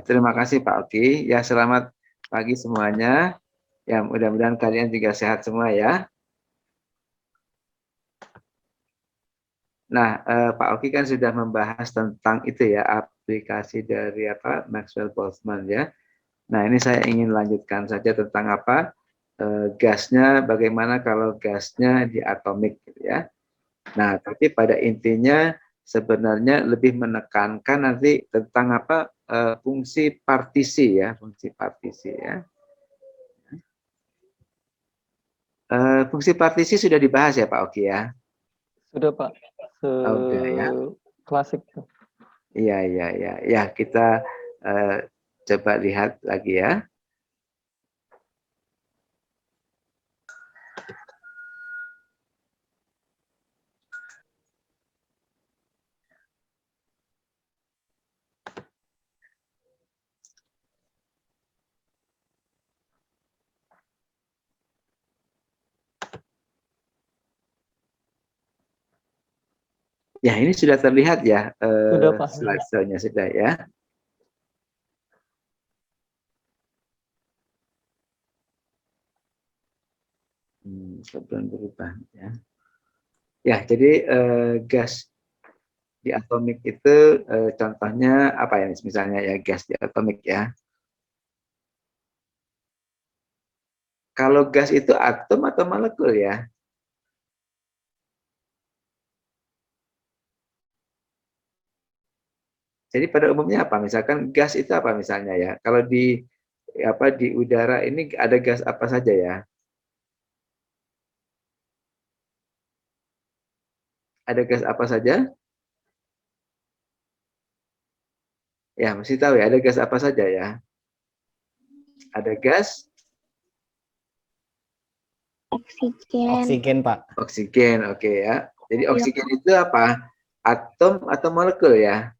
terima kasih Pak Oki. Ya, selamat pagi semuanya. Ya, mudah-mudahan kalian juga sehat semua ya. Nah, Pak Oki kan sudah membahas tentang itu ya, aplikasi dari apa Maxwell Boltzmann ya. Nah, ini saya ingin lanjutkan saja tentang apa gasnya, bagaimana kalau gasnya diatomik gitu ya. Nah, tapi pada intinya sebenarnya lebih menekankan nanti tentang apa fungsi partisi ya, fungsi partisi ya. Fungsi partisi sudah dibahas ya Pak Oki ya? Sudah Pak, Udah ya. klasik. Iya, iya, iya. Ya, kita coba lihat lagi ya. Ya, ini sudah terlihat ya Sudah Pak. slide-nya sudah ya. Sebelum berubah ya. Ya, jadi gas di atomik itu contohnya apa ya? Misalnya ya gas di atomik ya. Kalau gas itu atom atau molekul ya? Jadi pada umumnya apa? Misalkan gas itu apa misalnya ya? Kalau di apa di udara ini ada gas apa saja ya? Ada gas apa saja? Ya, mesti tahu ya, ada gas apa saja ya? Ada gas Oksigen. Oksigen, Pak. oksigen, oke ya. Jadi oksigen itu apa? Atom atau molekul ya?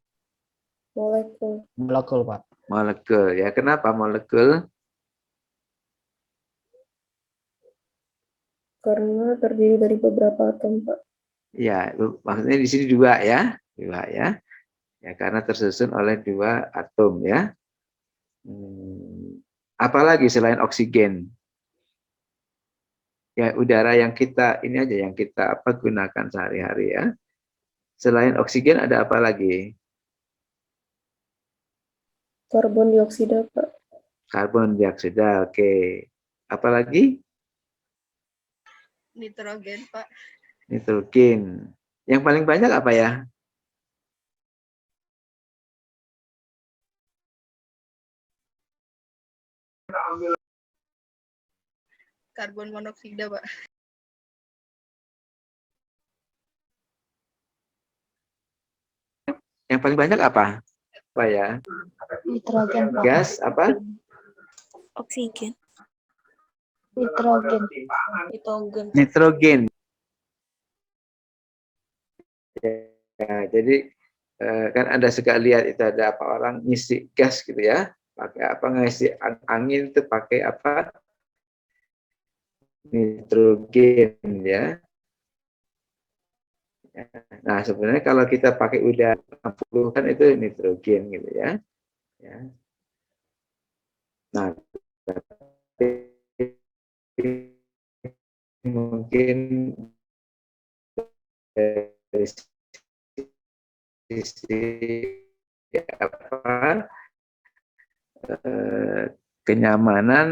Molekul. Molekul, Pak. Molekul ya. Kenapa molekul? Karena terdiri dari beberapa atom, Pak. Ya, maksudnya di sini dua ya, dua ya. Ya, karena tersusun oleh dua atom ya. Apalagi selain oksigen? Ya, udara yang kita ini aja yang kita apa gunakan sehari-hari ya. Selain oksigen ada apa lagi? Karbon dioksida, Pak. Karbon dioksida, oke. Apalagi? Nitrogen, Pak. Nitrogen. Yang paling banyak apa ya? Karbon monoksida, Pak. Yang paling banyak apa? Apa ya? Nitrogen, Pak. Gas apa? Oksigen. Nitrogen. Nitrogen. Nitrogen. Ya, jadi kan Anda suka lihat itu ada apa orang ngisi gas gitu ya. Pakai apa ngisi angin itu pakai apa? Nitrogen ya. Nah, sebenarnya kalau kita pakai udara 60 kan itu nitrogen gitu ya. Ya. Nah, mungkin dari sisi apa kenyamanan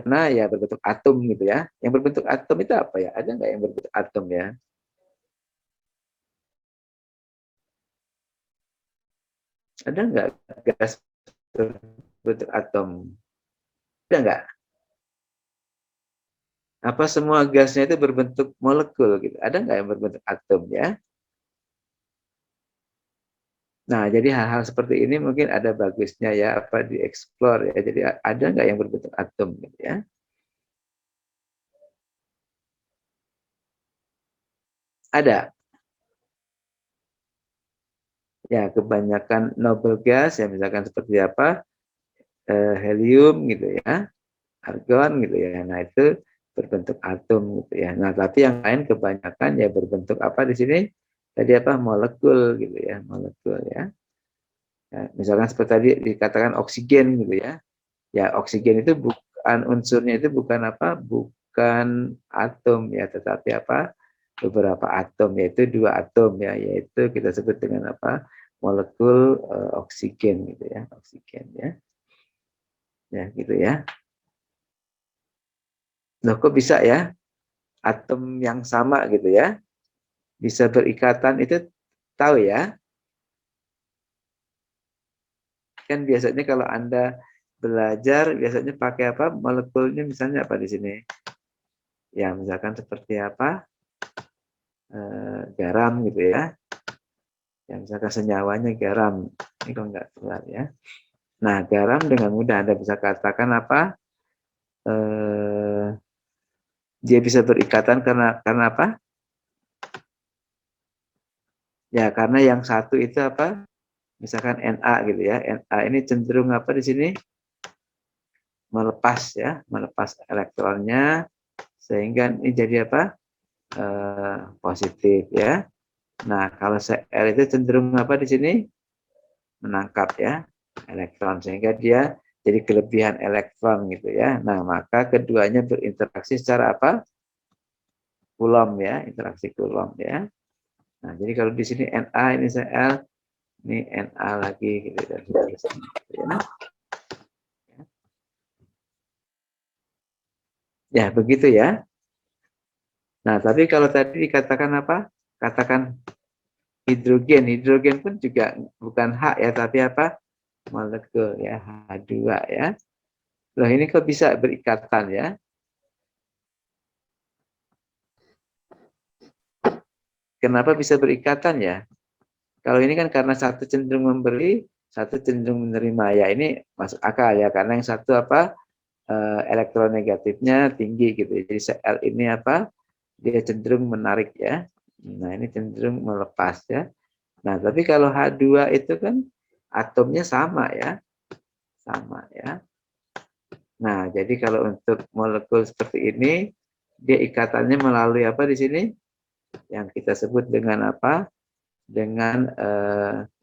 nah ya berbentuk atom gitu ya. Yang berbentuk atom itu apa ya? Ada nggak yang berbentuk atom ya? Ada nggak gas berbentuk atom? Ada nggak? Apa semua gasnya itu berbentuk molekul gitu? Ada nggak yang berbentuk atom ya? Nah, jadi hal-hal seperti ini mungkin ada bagusnya ya apa dieksplor ya. Jadi ada nggak yang berbentuk atom gitu ya? Ada. Ya, kebanyakan noble gas ya misalkan seperti apa? Helium gitu ya, argon gitu ya. Nah, itu berbentuk atom gitu ya. Nah, tapi yang lain kebanyakan ya berbentuk apa di sini? Tadi apa? Molekul gitu ya, molekul ya. Ya, misalkan seperti tadi dikatakan oksigen gitu ya. Ya, oksigen itu bukan unsurnya itu bukan apa? Bukan atom ya, tetapi apa? Beberapa atom, yaitu 2 atom ya, yaitu kita sebut dengan apa? Molekul oksigen gitu ya, oksigen ya. Ya, gitu ya. Loh, kok bisa ya? Atom yang sama gitu ya. Bisa berikatan itu tahu ya? Kan biasanya kalau Anda belajar biasanya pakai apa? Molekulnya misalnya apa di sini? Ya, misalkan seperti apa? Garam gitu ya. Ya, misalkan senyawanya garam. Ini kalau nggak salah ya. Nah, garam dengan mudah Anda bisa katakan apa? Dia bisa berikatan karena apa? Ya, karena yang satu itu apa? Misalkan Na gitu ya. Na ini cenderung apa di sini? Melepas ya, melepas elektronnya sehingga ini jadi apa? Positif ya. Nah, kalau Cl itu cenderung apa di sini? Menangkap ya elektron sehingga dia jadi kelebihan elektron gitu ya. Nah, maka keduanya berinteraksi secara apa? Coulomb ya, interaksi Coulomb ya. Nah, jadi kalau di sini Na ini Cl, ini Na lagi gitu ya. Ya, begitu ya. Nah, tapi kalau tadi dikatakan apa? Katakan hidrogen. Hidrogen pun juga bukan H ya, tapi apa? Molekul ya, H2 ya. Loh, ini kok bisa berikatan ya? Kenapa bisa berikatan ya? Kalau ini kan karena satu cenderung memberi, satu cenderung menerima. Ya, ini masuk akal ya, karena yang satu apa? Elektronegatifnya tinggi gitu. Jadi Cl ini apa? Dia cenderung menarik ya. Nah, ini cenderung melepas ya. Nah, tapi kalau H2 itu kan atomnya sama ya. Sama ya. Nah, jadi kalau untuk molekul seperti ini, dia ikatannya melalui apa di sini? Yang kita sebut dengan apa? Dengan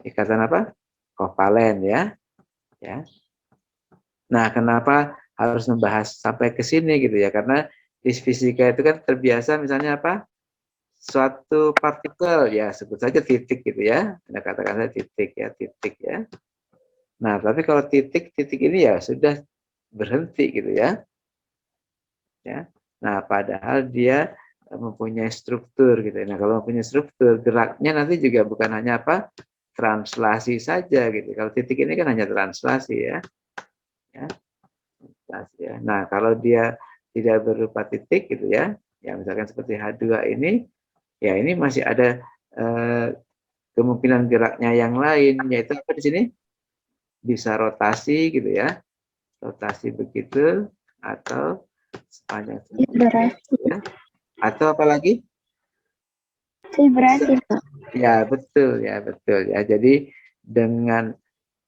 ikatan apa? Kovalen ya. Ya. Nah, kenapa harus membahas sampai ke sini gitu ya? Karena di fisika itu kan terbiasa misalnya apa? Suatu partikel ya, sebut saja titik gitu ya. Kita katakan saja titik ya, titik ya. Nah, tapi kalau titik ini ya sudah berhenti gitu ya. Ya. Nah, padahal dia mempunyai struktur gitu. Nah, kalau mempunyai struktur, geraknya nanti juga bukan hanya apa? Translasi saja gitu. Kalau titik ini kan hanya translasi ya. Ya. Ya. Nah, kalau dia tidak berupa titik gitu ya, ya misalkan seperti H2 ini, ya ini masih ada kemungkinan geraknya yang lain, yaitu apa di sini? Bisa rotasi gitu ya, rotasi begitu, atau sepanjang Vibrasi. ya. Atau apa lagi? Vibrasi, Pak. Ya betul ya, betul ya. Jadi dengan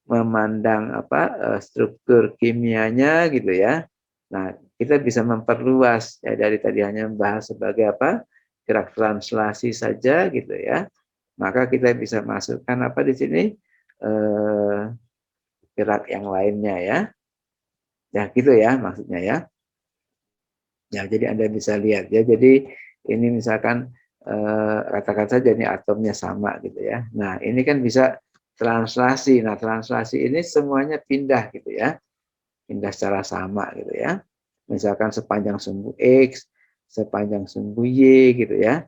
memandang apa struktur kimianya gitu ya. Nah, kita bisa memperluas ya dari tadi hanya membahas sebagai apa? Gerak translasi saja gitu ya. Maka kita bisa masukkan apa di sini? Gerak yang lainnya ya. Ya gitu ya maksudnya ya. Ya, jadi Anda bisa lihat ya. Jadi ini misalkan katakan saja ini atomnya sama gitu ya. Nah, ini kan bisa translasi. Nah, translasi ini semuanya pindah gitu ya. Pindah secara sama gitu ya. Misalkan sepanjang sumbu X, sepanjang sumbu Y gitu ya.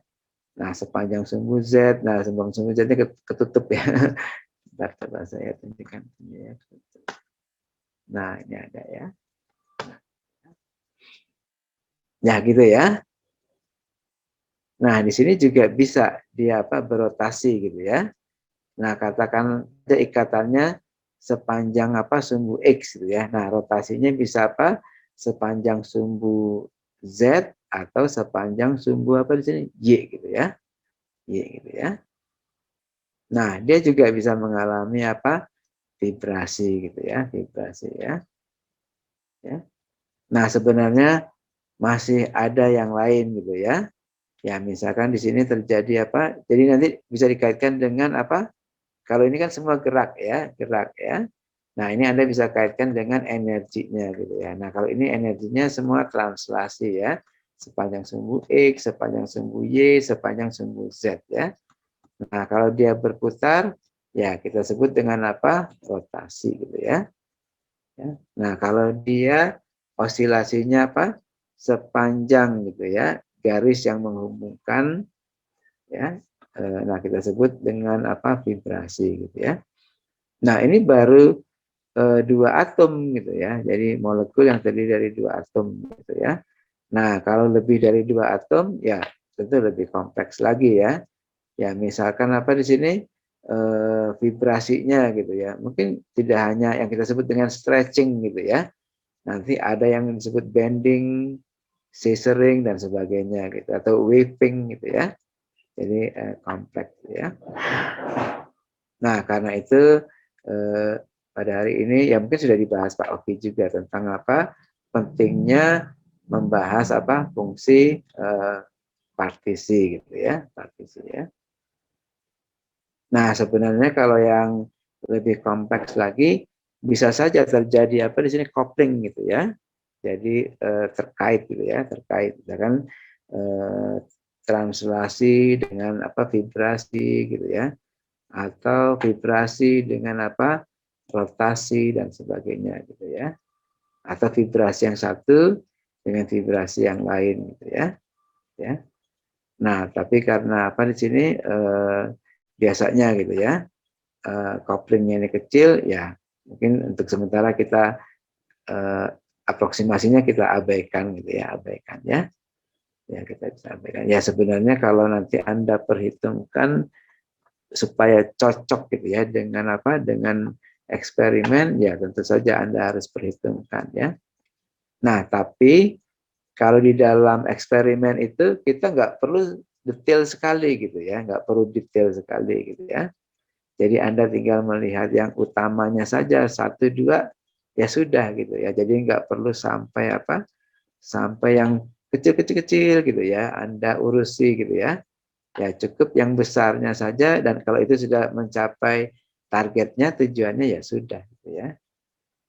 Nah, sepanjang sumbu Z, nah sepanjang sumbu Z-nya ketutup ya. Bentar, coba saya tunjukkan. Nah, ini ada ya. Ya, gitu ya. Nah, di sini juga bisa dia apa berotasi gitu ya. Nah, katakan ada ikatannya sepanjang apa sumbu X gitu ya. Nah, rotasinya bisa apa? Sepanjang sumbu Z atau sepanjang sumbu apa di sini? Y gitu ya. Y gitu ya. Nah, dia juga bisa mengalami apa? Vibrasi gitu ya, vibrasi ya. Ya. Nah, sebenarnya masih ada yang lain gitu ya. Ya, misalkan di sini terjadi apa? Jadi nanti bisa dikaitkan dengan apa? Kalau ini kan semua gerak ya, gerak ya. Nah, ini Anda bisa kaitkan dengan energinya gitu ya. Nah, kalau ini energinya semua translasi ya. Sepanjang sumbu X, sepanjang sumbu Y, sepanjang sumbu Z ya. Nah, kalau dia berputar, ya kita sebut dengan apa? Rotasi gitu ya. Nah, kalau dia osilasinya apa? Sepanjang gitu ya, garis yang menghubungkan ya. Nah, kita sebut dengan apa? Vibrasi gitu ya. Nah, ini baru dua atom gitu ya. Jadi molekul yang terdiri dari dua atom gitu ya. Nah, kalau lebih dari dua atom ya tentu lebih kompleks lagi ya. Ya, misalkan apa di sini vibrasinya gitu ya. Mungkin tidak hanya yang kita sebut dengan stretching gitu ya. Nanti ada yang disebut bending, scissoring dan sebagainya gitu atau weaving gitu ya. Jadi kompleks ya. Nah, karena itu pada hari ini ya mungkin sudah dibahas Pak Oki juga tentang apa pentingnya membahas apa fungsi partisi gitu ya, partisi ya. Nah, sebenarnya kalau yang lebih kompleks lagi bisa saja terjadi apa di sini coupling gitu ya. Jadi terkait gitu ya, terkait misalkan translasi dengan apa vibrasi gitu ya, atau vibrasi dengan apa rotasi dan sebagainya gitu ya, atau vibrasi yang satu dengan vibrasi yang lain gitu ya. Nah, tapi karena apa di sini biasanya gitu ya couplingnya ini kecil ya, mungkin untuk sementara kita aproksimasinya kita abaikan gitu ya, abaikan ya. Ya, kita bisa abaikan. Ya, sebenarnya kalau nanti Anda perhitungkan supaya cocok gitu ya dengan apa? Dengan eksperimen, ya tentu saja Anda harus perhitungkan ya. Nah, tapi kalau di dalam eksperimen itu kita nggak perlu detail sekali gitu ya, nggak perlu detail sekali gitu ya. Jadi Anda tinggal melihat yang utamanya saja satu dua ya sudah gitu ya. Jadi nggak perlu sampai apa? Sampai yang kecil-kecil gitu ya, Anda urusi gitu ya. Ya cukup yang besarnya saja dan kalau itu sudah mencapai targetnya, tujuannya ya sudah gitu ya.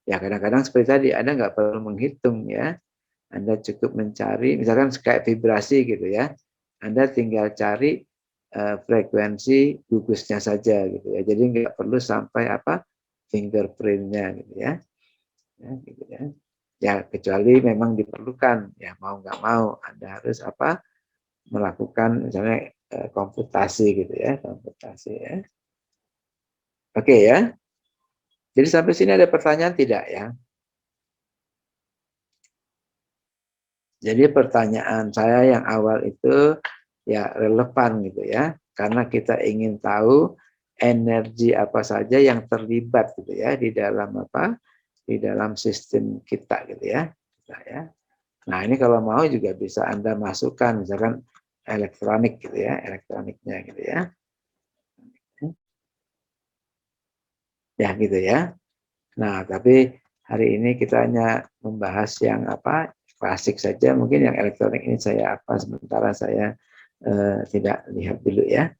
Ya kadang-kadang seperti tadi Anda nggak perlu menghitung ya. Anda cukup mencari misalkan kayak vibrasi gitu ya. Anda tinggal cari frekuensi gugusnya saja gitu ya. Jadi nggak perlu sampai apa fingerprintnya gitu ya. Ya, gitu ya. Ya kecuali memang diperlukan ya mau nggak mau Anda harus apa melakukan misalnya komputasi gitu ya, komputasi ya. Oke ya. Jadi sampai sini ada pertanyaan tidak ya? Jadi pertanyaan saya yang awal itu ya relevan gitu ya, karena kita ingin tahu energi apa saja yang terlibat gitu ya di dalam apa? Di dalam sistem kita gitu ya. Nah, ini kalau mau juga bisa Anda masukkan misalkan elektronik gitu ya, elektroniknya gitu ya. Ya gitu ya. Nah, tapi hari ini kita hanya membahas yang apa klasik saja. Mungkin yang elektronik ini saya apa sementara saya tidak lihat dulu ya.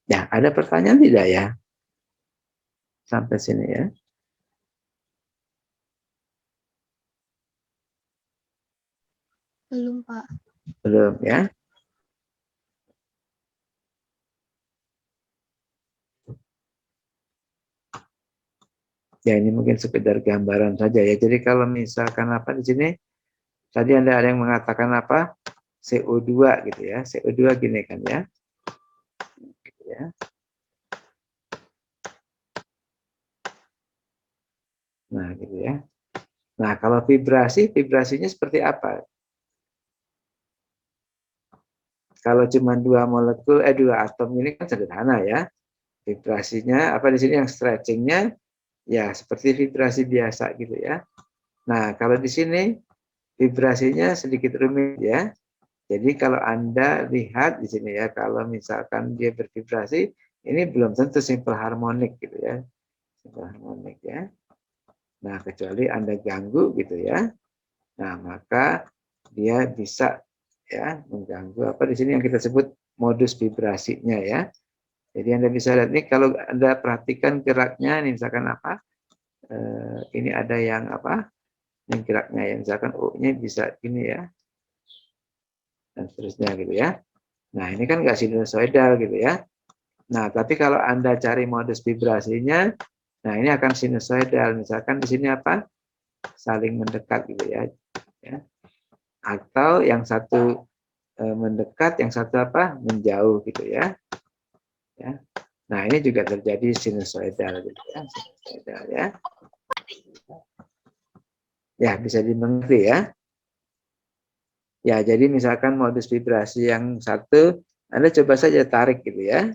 Ya, ada pertanyaan tidak ya? Sampai sini ya. Belum, Pak. Belum ya. Ya, ini mungkin sekedar gambaran saja ya. Jadi kalau misalkan apa di sini tadi ada yang mengatakan apa? CO2 gitu ya. CO2 gini kan ya. Gitu ya. Nah, gitu ya. Nah, kalau vibrasi, vibrasinya seperti apa? Kalau cuma dua molekul, dua atom ini kan sederhana ya. Vibrasinya, apa di sini yang stretchingnya, ya seperti vibrasi biasa gitu ya. Nah, kalau di sini vibrasinya sedikit rumit ya. Jadi kalau Anda lihat di sini ya, kalau misalkan dia bervibrasi, ini belum tentu simple harmonik gitu ya. Simple harmonik ya. Nah, kecuali Anda ganggu gitu ya. Nah, maka dia bisa ya mengganggu apa di sini yang kita sebut modus vibrasinya ya. Jadi Anda bisa lihat nih, kalau Anda perhatikan geraknya, nih misalkan apa, ini ada yang apa, yang geraknya ya, misalkan O-nya bisa ini ya, dan seterusnya gitu ya. Nah ini kan nggak sinusoidal gitu ya. Nah tapi kalau Anda cari modus vibrasinya, nah ini akan sinusoidal. Misalkan di sini apa, saling mendekat gitu ya. Atau yang satu mendekat, yang satu apa, menjauh gitu ya. Nah ini juga terjadi sinusoidal gitu ya, sinusoidal ya. Ya bisa dimengerti ya. Ya jadi misalkan modus vibrasi yang satu, Anda coba saja tarik gitu ya,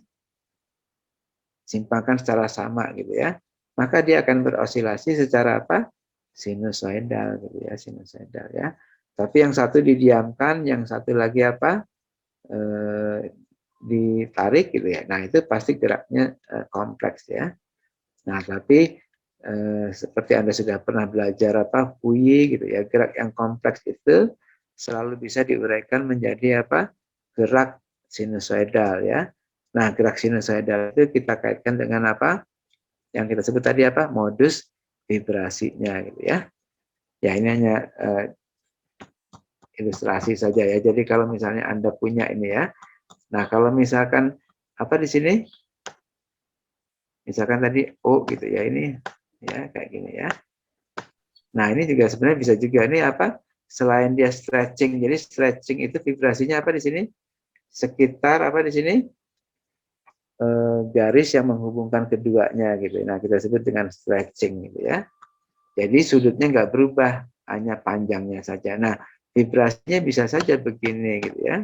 simpangkan secara sama gitu ya, maka dia akan berosilasi secara apa, sinusoidal gitu ya, sinusoidal ya. Tapi yang satu didiamkan, yang satu lagi apa, ditarik gitu ya. Nah itu pasti geraknya kompleks ya. Nah tapi seperti Anda sudah pernah belajar apa, Fouye gitu ya, gerak yang kompleks itu selalu bisa diuraikan menjadi apa, gerak sinusoidal ya. Nah gerak sinusoidal itu kita kaitkan dengan apa, yang kita sebut tadi apa, modus vibrasinya gitu ya. Ya ini hanya ilustrasi saja ya. Jadi kalau misalnya Anda punya ini ya, nah kalau misalkan apa di sini, misalkan tadi O gitu ya, ini ya kayak gini ya. Nah ini juga sebenarnya bisa juga, ini apa, selain dia stretching, jadi stretching itu vibrasinya apa di sini, sekitar apa di sini, garis yang menghubungkan keduanya gitu. Nah kita sebut dengan stretching gitu ya. Jadi sudutnya nggak berubah, hanya panjangnya saja. Nah vibrasinya bisa saja begini gitu ya.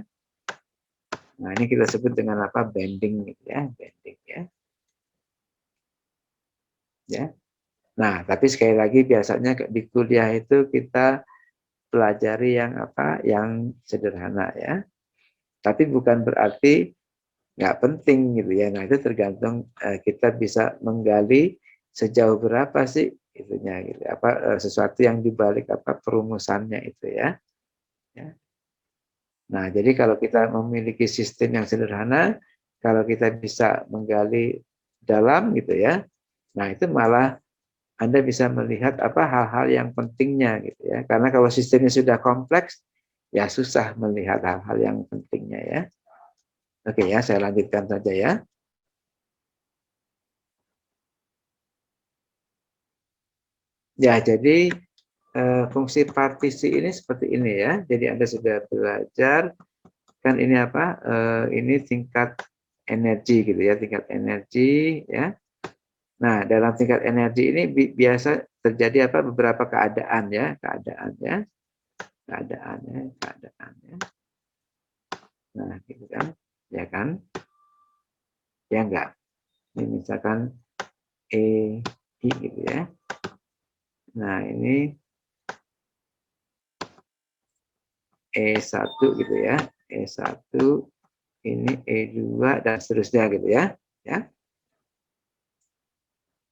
Nah ini kita sebut dengan apa, bending gitu ya, bending ya. Ya. Nah tapi sekali lagi biasanya di kuliah itu kita pelajari yang apa, yang sederhana ya. Tapi bukan berarti nggak penting gitu ya. Nah itu tergantung kita bisa menggali sejauh berapa sih itunya gitu. Apa sesuatu yang dibalik apa perumusannya itu ya. Nah jadi kalau kita memiliki sistem yang sederhana, kalau kita bisa menggali dalam gitu ya, nah itu malah Anda bisa melihat apa hal-hal yang pentingnya gitu ya. Karena kalau sistemnya sudah kompleks, ya susah melihat hal-hal yang pentingnya ya. Oke ya, saya lanjutkan saja ya. Ya, jadi fungsi partisi ini seperti ini ya. Jadi Anda sudah belajar, kan ini apa? Ini tingkat energi gitu ya, tingkat energi ya. Nah, dalam tingkat energi ini biasa terjadi apa? Beberapa keadaan ya, keadaannya. Nah, gitu kan. Ya kan? Ya enggak. Ini misalkan I gitu ya. Nah, ini E1 gitu ya. E1, ini E2 dan seterusnya gitu ya.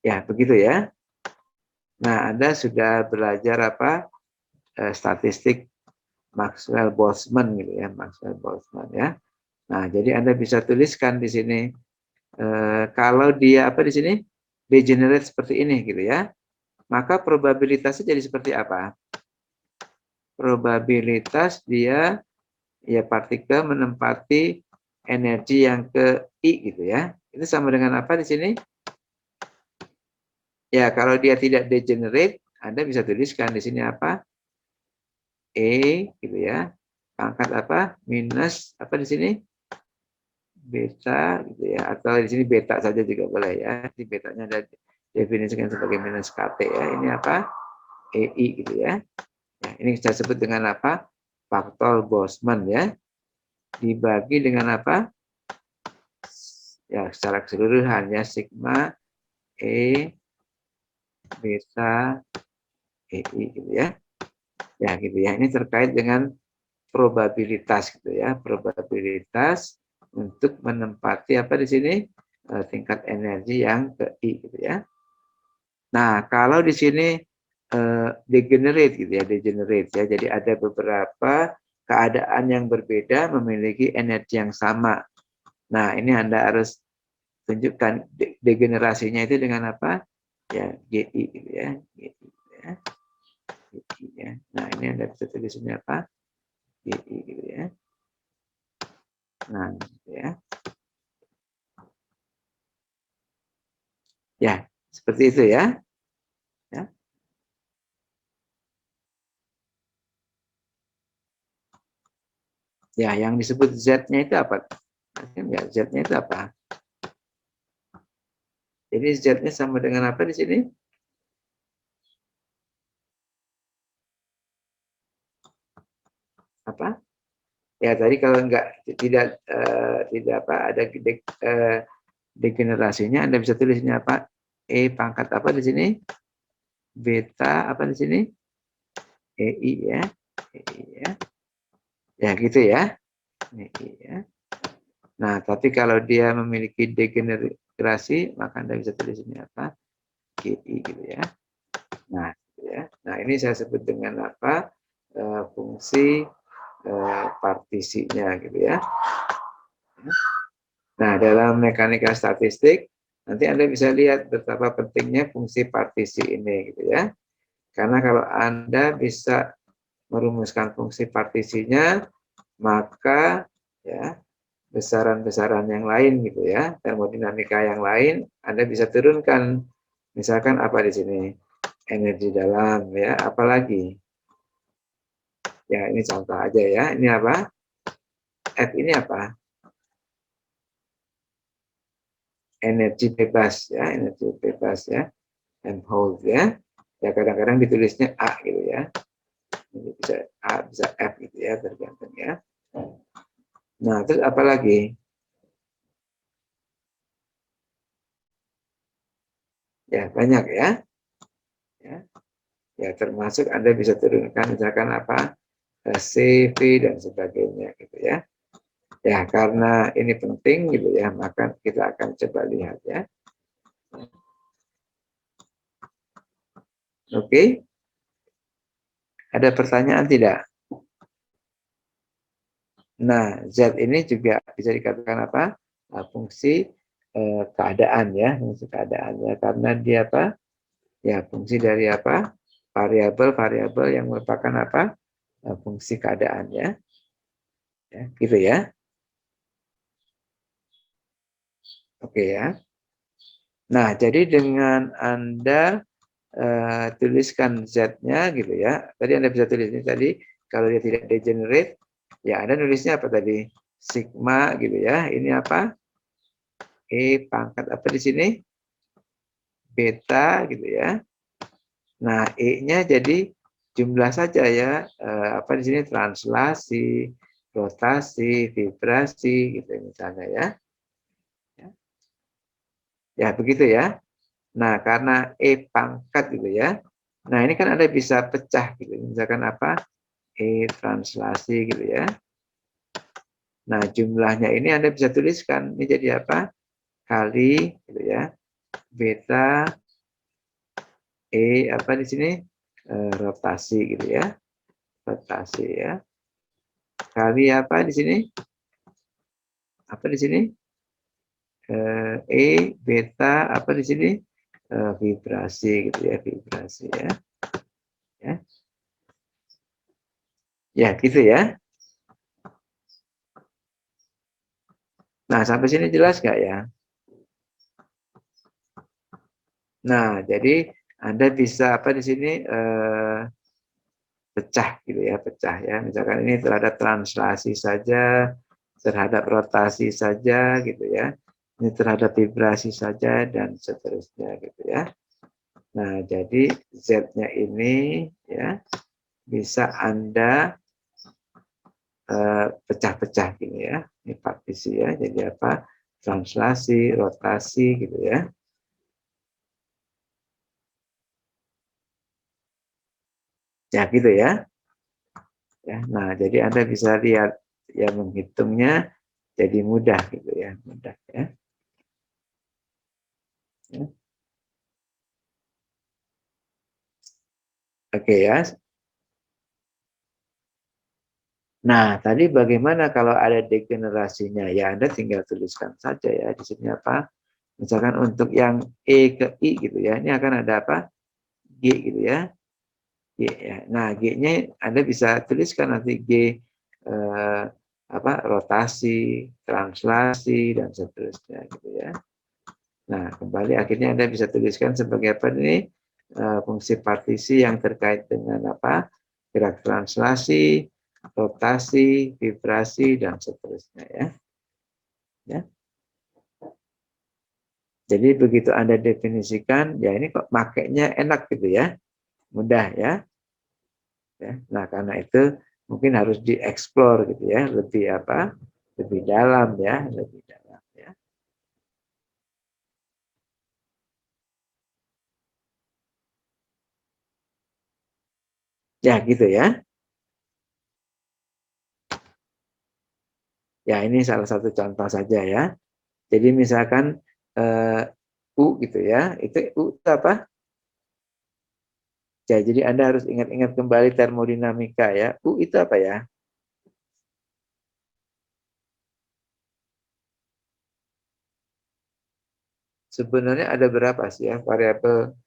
Ya, begitu ya. Nah, Anda sudah belajar apa? Statistik Maxwell-Boltzmann gitu ya, Maxwell-Boltzmann ya. Nah, jadi Anda bisa tuliskan di sini kalau dia apa di sini degenerate seperti ini gitu ya, maka probabilitasnya jadi seperti apa? Probabilitas dia ya partikel menempati energi yang ke I gitu ya. Itu sama dengan apa di sini? Ya, kalau dia tidak degenerate, Anda bisa tuliskan di sini apa? E gitu ya. Pangkat apa? Minus apa di sini? Beta gitu ya. Atau di sini beta saja juga boleh ya. Di betanya ada definisikan sebagai minus KT ya. Ini apa? EI gitu ya. Nah, ini saya sebut dengan apa? Faktor Boltzmann ya. Dibagi dengan apa? Ya, secara keseluruhan ya, sigma E beta EI gitu ya. Ya gitu ya. Ini terkait dengan probabilitas gitu ya. Probabilitas untuk menempati apa di sini? Tingkat energi yang ke I gitu ya. Nah, kalau di sini degenerate gitu ya, degenerate ya. Jadi ada beberapa keadaan yang berbeda memiliki energi yang sama. Nah, ini Anda harus tunjukkan degenerasinya itu dengan apa? Ya, GI gitu ya. GI ya. GI ya. Nah, ini Anda bisa tulis ini apa? GI gitu ya. Nah, gitu ya. Ya, seperti itu ya. Ya. Ya, yang disebut Z-nya itu apa? Enggak, Z-nya itu apa? Jadi Z-nya sama dengan apa di sini? Apa? Ya, tadi kalau enggak tidak apa ada degenerasinya, Anda bisa tulisnya apa? E pangkat apa di sini? Beta apa di sini? EI ya. EI ya. Ya, gitu ya. EI ya. Nah, tapi kalau dia memiliki degenerasi, maka Anda bisa tulis ini apa? GI gitu ya. Nah, gitu ya. Nah, ini saya sebut dengan apa? Fungsi partisinya gitu ya. Nah, dalam mekanika statistik nanti Anda bisa lihat betapa pentingnya fungsi partisi ini gitu ya. Karena kalau Anda bisa merumuskan fungsi partisinya, maka ya besaran-besaran yang lain gitu ya, termodinamika yang lain Anda bisa turunkan. Misalkan apa di sini? Energi dalam ya, apalagi? Ya, ini contoh aja ya. Ini apa? F ini apa? Energi bebas ya, energi bebas ya. And hold ya. Ya kadang-kadang ditulisnya A gitu ya. Ini bisa A, bisa F gitu ya, tergantung ya. Nah, terus apa lagi? Ya, banyak ya. Ya, ya termasuk Anda bisa turunkan misalkan apa? CV dan sebagainya gitu ya. Ya, karena ini penting gitu ya, maka kita akan coba lihat ya. Oke. Ada pertanyaan tidak? Nah, Z ini juga bisa dikatakan apa? Fungsi keadaan ya, fungsi keadaannya karena dia apa? Ya, fungsi dari apa? Variabel-variabel yang merupakan apa? Fungsi keadaan ya. Ya, gitu ya. Oke ya. Nah, jadi dengan Anda tuliskan Z-nya gitu ya. Tadi Anda bisa tulis ini tadi kalau dia tidak degenerate, ya Anda nulisnya apa tadi? Sigma gitu ya. Ini apa? E pangkat apa di sini? Beta gitu ya. Nah, E-nya jadi jumlah saja ya. Apa di sini translasi, rotasi, vibrasi gitu misalnya ya. Ya, begitu ya. Nah, karena E pangkat gitu ya. Nah, ini kan Anda bisa pecah gitu. Misalkan apa? E translasi gitu ya. Nah, jumlahnya ini Anda bisa tuliskan. Ini jadi apa? Kali gitu ya. Beta E apa di sini? Rotasi gitu ya. Rotasi ya. Kali apa di sini? Apa di sini? Beta apa di sini? Vibrasi gitu ya, vibrasi ya. Ya, ya gitu ya. Nah, sampai sini jelas nggak ya? Nah, jadi Anda bisa apa di sini pecah gitu ya, pecah ya. Misalkan ini terhadap translasi saja, terhadap rotasi saja gitu ya. Ini terhadap vibrasi saja dan seterusnya gitu ya. Nah, jadi Z-nya ini ya bisa Anda pecah-pecah gini ya. Ini partisi ya. Jadi apa? Translasi, rotasi gitu ya. Ya gitu ya. Ya, nah, jadi Anda bisa lihat ya menghitungnya jadi mudah gitu ya, mudah ya. Ya. Oke ya. Nah, tadi bagaimana kalau ada degenerasinya? Ya, Anda tinggal tuliskan saja ya di sini apa? Misalkan untuk yang E ke I gitu ya, ini akan ada apa? G gitu ya. G ya. Nah, G-nya Anda bisa tuliskan nanti G apa? Rotasi, translasi dan seterusnya gitu ya. Nah, kembali akhirnya Anda bisa tuliskan sebagai apa ini? Fungsi partisi yang terkait dengan apa? Gerak translasi, rotasi, vibrasi dan seterusnya ya. Ya. Jadi begitu Anda definisikan, ya ini kok makainya enak gitu ya. Mudah ya. Nah, karena itu mungkin harus dieksplor gitu ya, lebih apa? Lebih dalam ya, lebih dalam ya. Ya, gitu ya. Ya, ini salah satu contoh saja ya. Jadi misalkan U gitu ya, itu U itu apa? Ya, jadi Anda harus ingat-ingat kembali termodinamika ya. U itu apa ya? Sebenarnya ada berapa sih ya variabel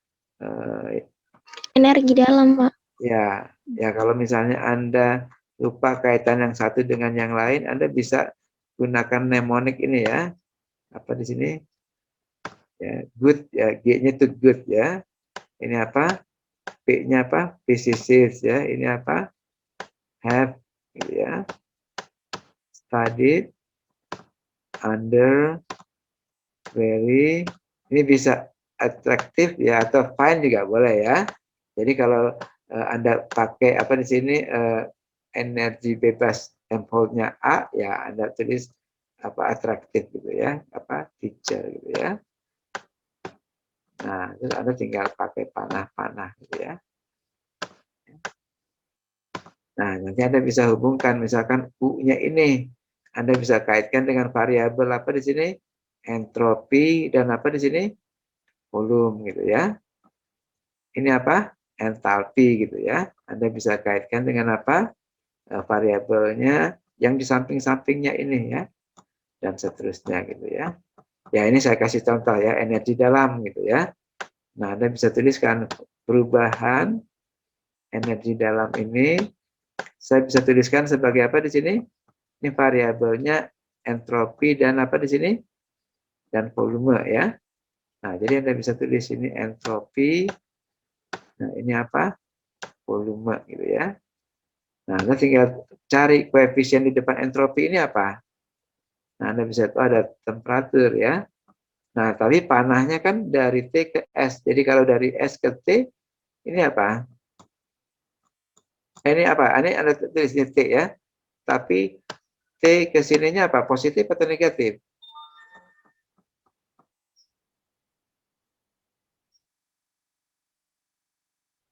Energi dalam, Pak. ya kalau misalnya Anda lupa kaitan yang satu dengan yang lain, Anda bisa gunakan mnemonik ini ya. Apa di sini? Ya, good ya, G-nya itu good ya. Ini apa? P-nya apa? Physicist ya. Ini apa? Have gitu ya. Studied under very, ini bisa atraktif ya atau fine juga boleh ya. Jadi kalau Anda pakai apa di sini energi bebas temponya A ya Anda tulis apa atraktif gitu ya, apa teacher gitu ya. Nah, terus Anda tinggal pakai panah-panah gitu ya. Nah, nanti Anda bisa hubungkan misalkan U-nya ini Anda bisa kaitkan dengan variabel apa di sini? Entropi dan apa di sini? Volume gitu ya. Ini apa? Entalpi gitu ya. Anda bisa kaitkan dengan apa? Variabelnya yang di samping-sampingnya ini ya. Dan seterusnya gitu ya. Ya ini saya kasih contoh ya, energi dalam gitu ya. Nah, Anda bisa tuliskan perubahan energi dalam ini. Saya bisa tuliskan sebagai apa di sini? Ini variabelnya entropi dan apa di sini? Dan volume ya. Nah, jadi Anda bisa tulis ini entropi. Nah, ini apa? Volume gitu ya. Nah, Anda tinggal cari koefisien di depan entropi ini apa? Nah, Anda bisa tahu ada temperatur ya. Nah, tapi panahnya kan dari T ke S. Jadi kalau dari S ke T, ini apa? Ini apa? Ini Anda tulis ini T ya. Tapi T ke sininya apa? Positif atau negatif?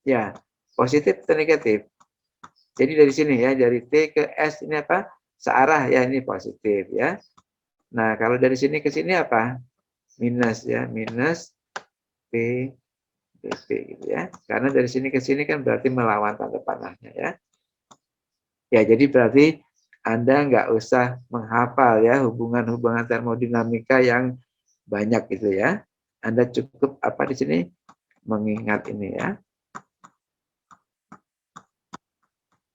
Ya, positif atau negatif? Jadi dari sini ya, dari T ke S ini apa? Searah ya, ini positif ya. Nah, kalau dari sini ke sini apa? Minus ya, minus P dp gitu ya. Karena dari sini ke sini kan berarti melawan tanda panahnya ya. Ya, jadi berarti Anda nggak usah menghafal ya hubungan-hubungan termodinamika yang banyak gitu ya. Anda cukup apa di sini mengingat ini ya.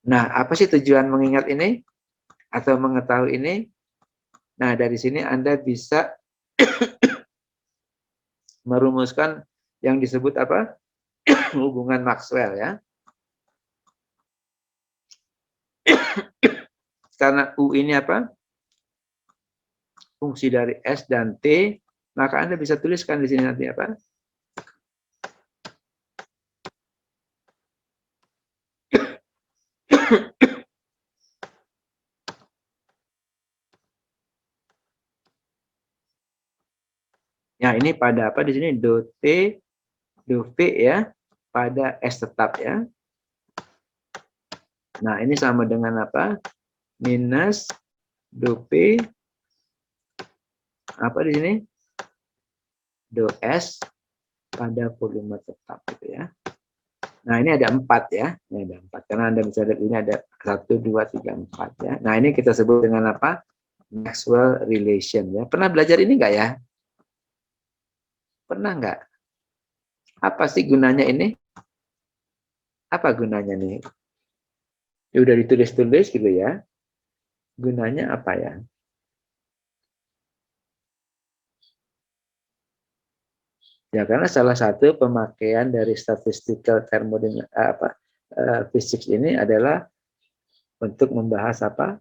Nah, apa sih tujuan mengingat ini atau mengetahui ini? Nah, dari sini Anda bisa merumuskan yang disebut apa? Hubungan Maxwell ya. Karena U ini apa? Fungsi dari S dan T, maka Anda bisa tuliskan di sini nanti apa? Ya, ini pada apa di sini? Do T, do V ya, pada S tetap ya. Nah, ini sama dengan apa? Minus do P, apa di sini? Do S pada volume tetap gitu ya. Nah, ini ada 4 ya. Ini ada 4. Karena Anda bisa lihat ini ada 1, 2, 3, 4 ya. Nah, ini kita sebut dengan apa? Maxwell relation ya. Pernah belajar ini enggak ya? Pernah enggak? Apa sih gunanya ini? Apa gunanya nih? Ya, udah ditulis-tulis gitu ya. Gunanya apa ya? Ya, karena salah satu pemakaian dari statistical physics ini adalah untuk membahas apa?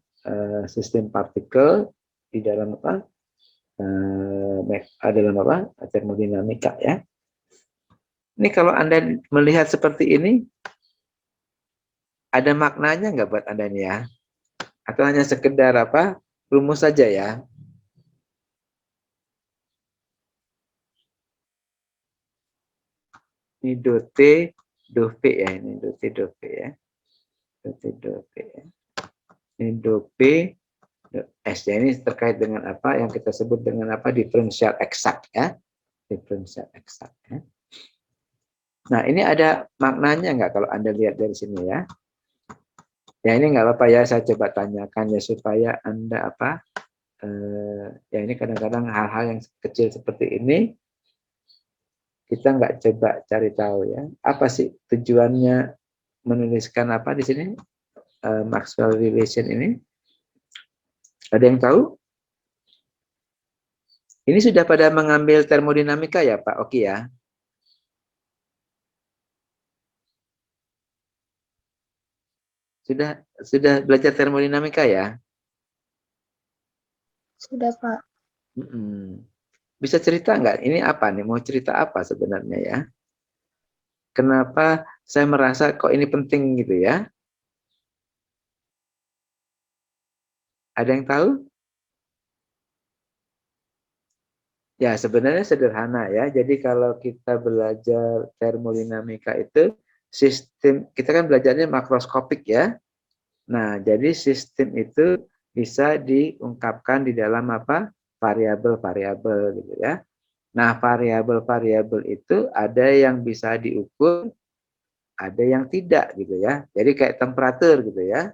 Sistem partikel di dalam apa? Dalam apa? Termodinamika ya. Ini kalau Anda melihat seperti ini, ada maknanya nggak buat Anda nih ya? Atau hanya sekedar apa? Rumus saja ya? Ini do T, do P ya. Ini do T, do P ya. Do T, do P ya. Ini do P, do S ya. Ini terkait dengan apa? Yang kita sebut dengan apa? Diferensial eksak ya. Diferensial eksak ya. Nah, ini ada maknanya nggak kalau Anda lihat dari sini ya? Ya, ini nggak apa-apa ya, saya coba tanyakan ya supaya Anda apa? Ya ini kadang-kadang hal-hal yang kecil seperti ini kita nggak coba cari tahu ya. Apa sih tujuannya menuliskan apa di sini? Maxwell relation ini? Ada yang tahu? Ini sudah pada mengambil termodinamika ya Pak Oki ya? Sudah belajar termodinamika ya? Sudah, Pak. Bisa cerita nggak? Ini apa nih? Mau cerita apa sebenarnya ya? Kenapa saya merasa kok ini penting gitu ya? Ada yang tahu? Ya, sebenarnya sederhana ya. Jadi kalau kita belajar termodinamika itu sistem, kita kan belajarnya makroskopik ya. Nah, jadi sistem itu bisa diungkapkan di dalam apa? Variabel-variabel gitu ya. Nah, variabel-variabel itu ada yang bisa diukur, ada yang tidak gitu ya. Jadi kayak temperatur gitu ya.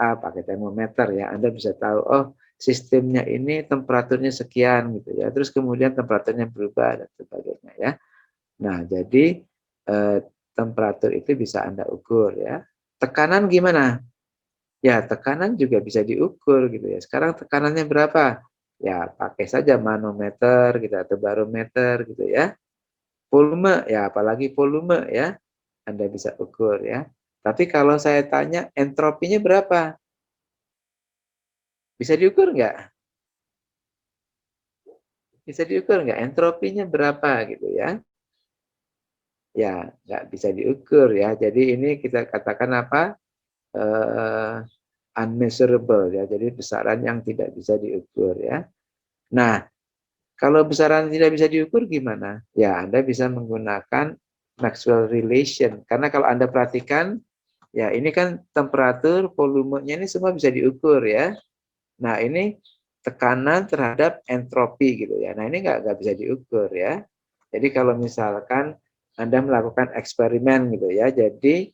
Pakai termometer ya, Anda bisa tahu, oh sistemnya ini temperaturnya sekian gitu ya, terus kemudian temperaturnya berubah dan sebagainya ya. Nah, jadi temperatur itu bisa Anda ukur ya. Tekanan gimana? Ya, tekanan juga bisa diukur gitu ya. Sekarang tekanannya berapa? Ya, pakai saja manometer gitu atau barometer gitu ya. Volume ya, apalagi volume ya, Anda bisa ukur ya. Tapi kalau saya tanya entropinya berapa? Bisa diukur nggak? Bisa diukur nggak? Entropinya berapa gitu ya? Ya, nggak bisa diukur ya. Jadi ini kita katakan apa? Unmeasurable ya. Jadi besaran yang tidak bisa diukur ya. Nah, kalau besaran tidak bisa diukur gimana? Ya, Anda bisa menggunakan Maxwell relation. Karena kalau Anda perhatikan, ya ini kan temperatur, volumenya ini semua bisa diukur ya. Nah, ini tekanan terhadap entropi gitu ya. Nah, ini nggak bisa diukur ya. Jadi kalau misalkan Anda melakukan eksperimen gitu ya, jadi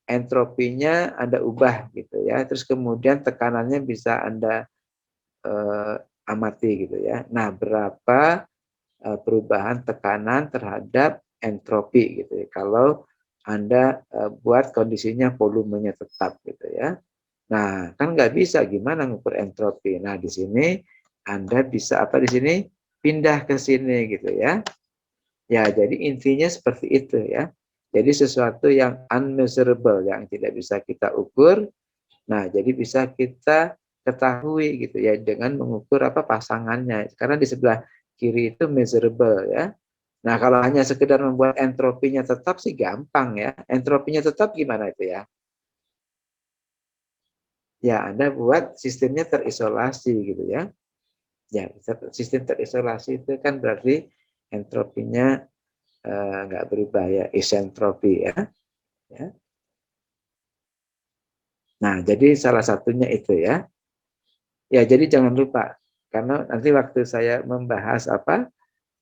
entropinya Anda ubah gitu ya, terus kemudian tekanannya bisa Anda amati gitu ya. Nah, berapa perubahan tekanan terhadap entropi gitu ya. Kalau Anda buat kondisinya volumenya tetap gitu ya. Nah, kan nggak bisa gimana ngukur entropi. Nah, di sini Anda bisa apa di sini? Pindah ke sini gitu ya. Ya, jadi intinya seperti itu ya. Jadi sesuatu yang unmeasurable, yang tidak bisa kita ukur. Nah, jadi bisa kita ketahui gitu ya dengan mengukur apa pasangannya. Karena di sebelah kiri itu measurable ya. Nah, kalau hanya sekedar membuat entropinya tetap sih gampang ya. Entropinya tetap gimana itu ya? Ya, Anda buat sistemnya terisolasi gitu ya. Ya, sistem terisolasi itu kan berarti entropinya nggak berubah ya, isentropi ya. Ya. Nah, jadi salah satunya itu ya. Ya, jadi jangan lupa karena nanti waktu saya membahas apa?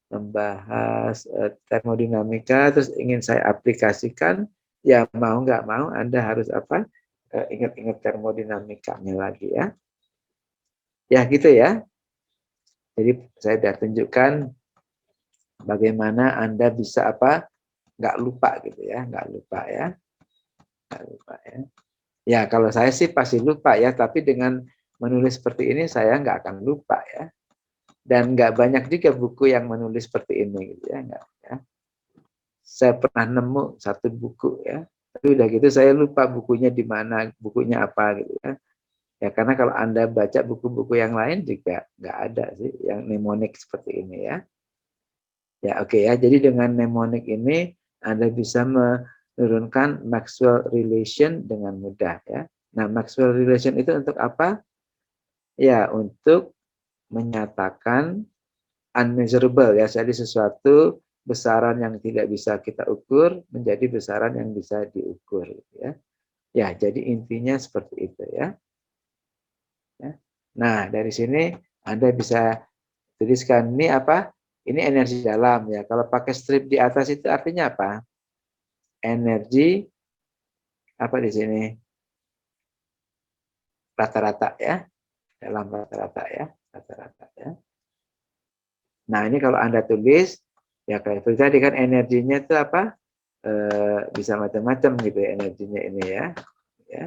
Membahas termodinamika terus ingin saya aplikasikan, Ya mau nggak mau Anda harus apa? Ingat-ingat termodinamikanya lagi ya. Ya gitu ya. Jadi saya sudah tunjukkan bagaimana Anda bisa apa? Nggak lupa gitu ya, nggak lupa ya. Nggak lupa ya. Ya kalau saya sih pasti lupa ya, tapi dengan menulis seperti ini saya nggak akan lupa ya. Dan nggak banyak juga buku yang menulis seperti ini gitu ya, nggak ya. Saya pernah nemu satu buku ya, tapi udah gitu saya lupa bukunya di mana, bukunya apa gitu ya. Ya karena kalau Anda baca buku-buku yang lain juga nggak ada sih yang mnemonic seperti ini ya. Ya oke ya, jadi dengan mnemonic ini Anda bisa menurunkan Maxwell relation dengan mudah ya. Nah Maxwell relation itu untuk apa? Ya untuk menyatakan unmeasurable ya, jadi sesuatu besaran yang tidak bisa kita ukur menjadi besaran yang bisa diukur ya. Ya, jadi intinya seperti itu ya. Nah, dari sini Anda bisa tuliskan ini apa? Ini energi dalam ya. Kalau pakai strip di atas itu artinya apa? Energi apa di sini? Rata-rata ya. Dalam rata-rata ya, rata-rata ya. Nah, ini kalau Anda tulis ya kayak itu tadi kan energinya itu apa? Bisa macam-macam gitu ya energinya ini ya. Ya.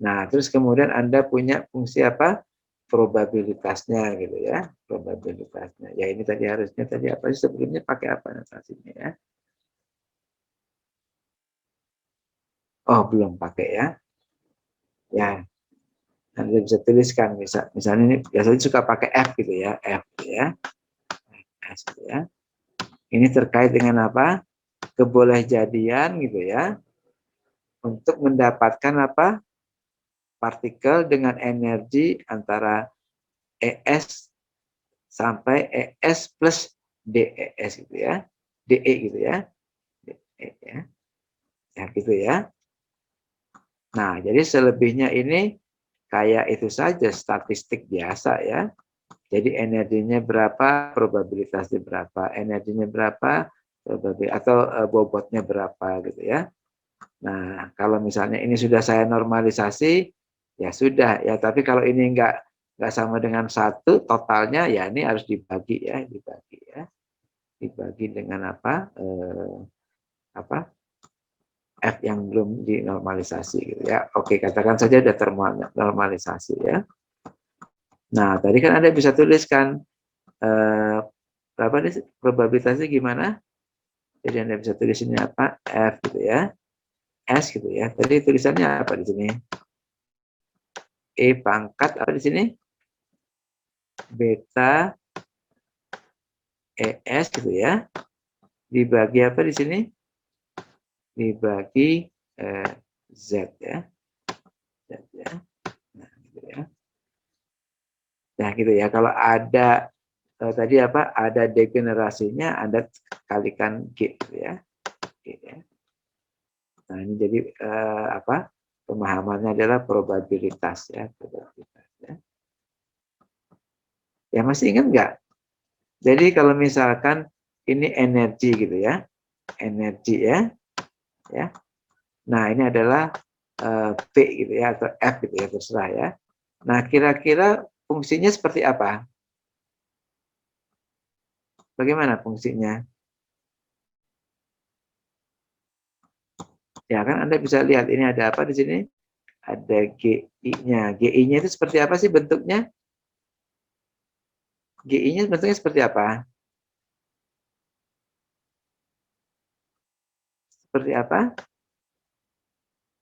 Nah, terus kemudian Anda punya fungsi apa? Probabilitasnya gitu ya, probabilitasnya. Ya ini tadi harusnya tadi apa sih sebelumnya pakai apa notasinya ya? Oh, belum pakai ya. Ya, Anda bisa tuliskan misalnya ini biasanya suka pakai F gitu ya, F gitu ya. S gitu ya. Ini terkait dengan apa? Kebolehjadian gitu ya. Untuk mendapatkan apa? Partikel dengan energi antara ES sampai ES plus DES gitu ya. DE gitu ya. DE ya. Ya gitu ya. Nah, jadi selebihnya ini kayak itu saja statistik biasa ya. Jadi energinya berapa, probabilitasnya berapa, energinya berapa, atau bobotnya berapa gitu ya. Nah, kalau misalnya ini sudah saya normalisasi, ya sudah ya. Tapi kalau ini nggak sama dengan satu totalnya, ya ini harus dibagi ya, dibagi ya, dibagi dengan apa? Apa? F yang belum dinormalisasi gitu ya. Oke, katakan saja sudah ternormalisasi ya. Nah, tadi kan Anda bisa tuliskan berapa nih probabilitasnya gimana? Jadi Anda bisa tulis ini apa? F gitu ya. S gitu ya. Tadi tulisannya apa di sini? E pangkat apa di sini? Beta ES gitu ya. Dibagi apa di sini? Dibagi Z ya. Z ya. Nah, gitu ya. Nah, gitu ya. Kalau ada tadi apa? Ada degenerasinya, Anda kalikan G gitu ya. G, ya. Nah, ini jadi apa? Pemahamannya adalah probabilitas ya, probabilitas ya. Ya masih ingat nggak? Jadi kalau misalkan ini energi gitu ya, energi ya, ya. Nah ini adalah P gitu ya atau F gitu ya terserah ya. Nah kira-kira fungsinya seperti apa? Bagaimana fungsinya? Ya kan Anda bisa lihat ini ada apa di sini? Ada GI-nya. GI-nya itu seperti apa sih bentuknya? GI-nya bentuknya seperti apa? Seperti apa?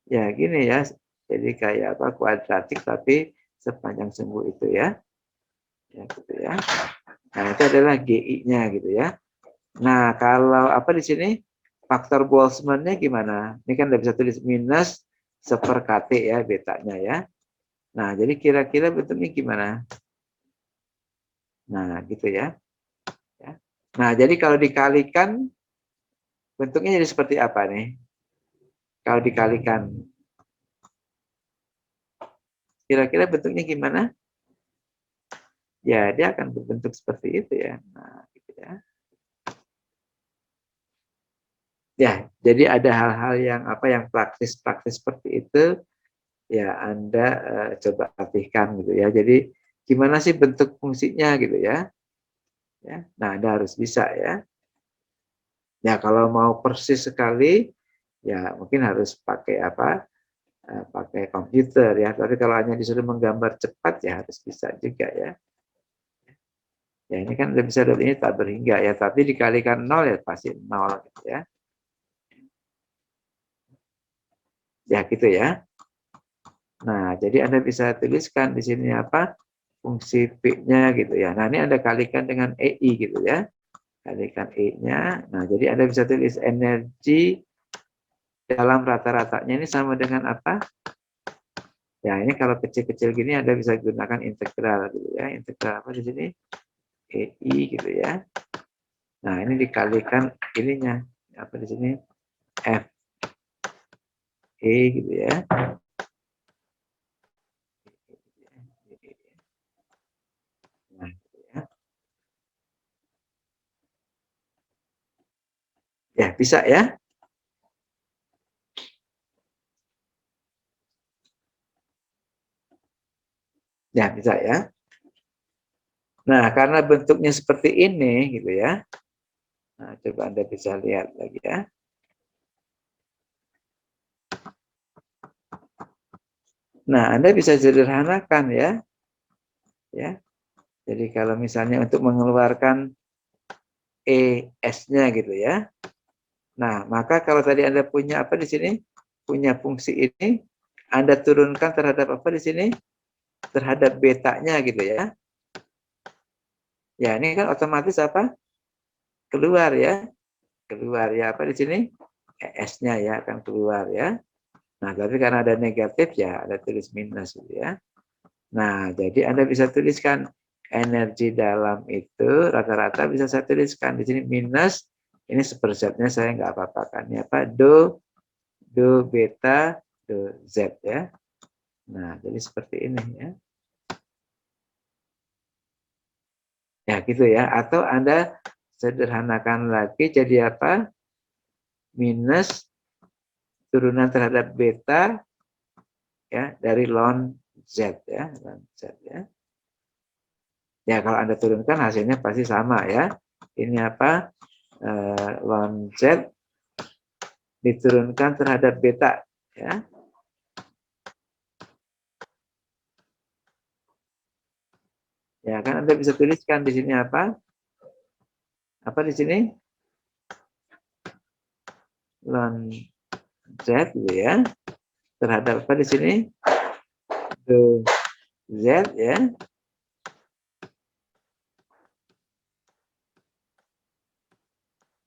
Ya gini ya. Jadi kayak apa kuadratik tapi sepanjang sumbu itu ya. Ya gitu ya. Nah, itu adalah GI-nya gitu ya. Nah, kalau apa di sini? Faktor Boltzmann-nya gimana? Ini kan udah bisa tulis minus seperKT ya, betanya ya. Nah, jadi kira-kira bentuknya gimana? Nah, gitu ya. Nah, jadi kalau dikalikan, bentuknya jadi seperti apa nih? Kalau dikalikan, kira-kira bentuknya gimana? Ya, dia akan berbentuk seperti itu ya. Nah, gitu ya. Ya, Jadi ada hal-hal yang yang praktis-praktis seperti itu ya Anda coba latihkan gitu ya. Jadi gimana sih bentuk fungsinya gitu ya. Ya. Nah, Anda harus bisa ya. Ya kalau mau persis sekali ya mungkin harus pakai pakai komputer ya. Tapi kalau hanya disuruh menggambar cepat ya harus bisa juga ya. Ya ini kan udah bisa dari ini tak berhingga ya, tapi dikalikan 0 ya pasti 0 gitu ya. Ya gitu ya. Nah, jadi Anda bisa tuliskan di sini fungsi P-nya gitu ya. Nah, ini Anda kalikan dengan EI gitu ya. Kalikan E-nya. Nah, jadi Anda bisa tulis energi dalam rata-ratanya ini sama dengan apa? Ya, ini kalau kecil-kecil gini Anda bisa gunakan integral gitu ya. Integral apa di sini? EI gitu ya. Nah, ini dikalikan ininya. Apa di sini? F E gitu ya. Nah, gitu ya. Ya, bisa ya. Ya, bisa ya. Nah, karena bentuknya seperti ini gitu ya. Nah, coba Anda bisa lihat lagi ya. Nah, Anda bisa sederhanakan ya. Ya. Jadi kalau misalnya untuk mengeluarkan ES-nya gitu ya. Nah, maka kalau tadi Anda punya apa di sini? Punya fungsi ini, Anda turunkan terhadap apa di sini? Terhadap betanya gitu ya. Ya, ini kan otomatis apa? Keluar ya. Keluar ya apa di sini? ES-nya ya akan keluar ya. Nah, tapi karena ada negatif ya ada tulis minus gitu ya. Nah, jadi Anda bisa tuliskan energi dalam itu rata-rata bisa saya tuliskan di sini minus ini sepersetnya saya nggak apa-apakan ya apa do beta do z ya. Nah, jadi seperti ini ya. Ya gitu ya. Atau Anda sederhanakan lagi jadi apa? Minus turunan terhadap beta ya dari ln z ya, ln z ya. Ya kalau Anda turunkan hasilnya pasti sama ya. Ini apa? Ln z diturunkan terhadap beta ya. Ya kan Anda bisa tuliskan di sini apa? Apa di sini? Ln z gitu ya. Terhadap apa di sini? Do z ya.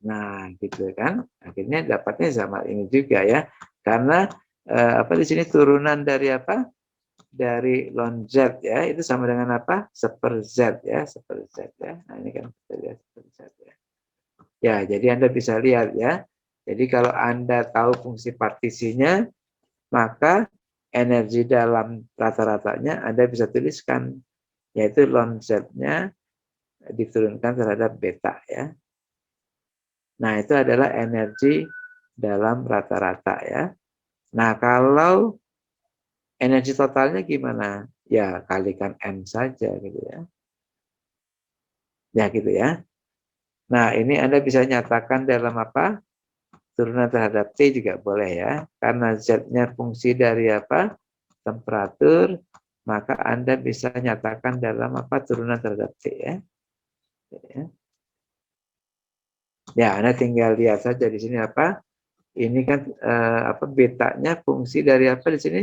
Nah, gitu kan. Akhirnya dapatnya sama ini juga ya. Karena apa di sini turunan dari apa? Dari ln z ya, itu sama dengan apa? Seper z ya, seper z ya. Nah, ini kan kita lihat seper z ya. Ya, jadi Anda bisa lihat ya. Jadi kalau Anda tahu fungsi partisinya, maka energi dalam rata-ratanya Anda bisa tuliskan, yaitu ln z-nya diturunkan terhadap beta ya. Nah, itu adalah energi dalam rata-rata ya. Nah, kalau energi totalnya gimana? Ya, kalikan M saja gitu ya. Ya, gitu ya. Nah, ini Anda bisa nyatakan dalam apa? Turunan terhadap T juga boleh ya. Karena Z-nya fungsi dari apa? Temperatur, maka Anda bisa nyatakan dalam apa? Turunan terhadap T ya. Ya, Anda tinggal lihat saja di sini apa? Ini kan apa betanya fungsi dari apa di sini?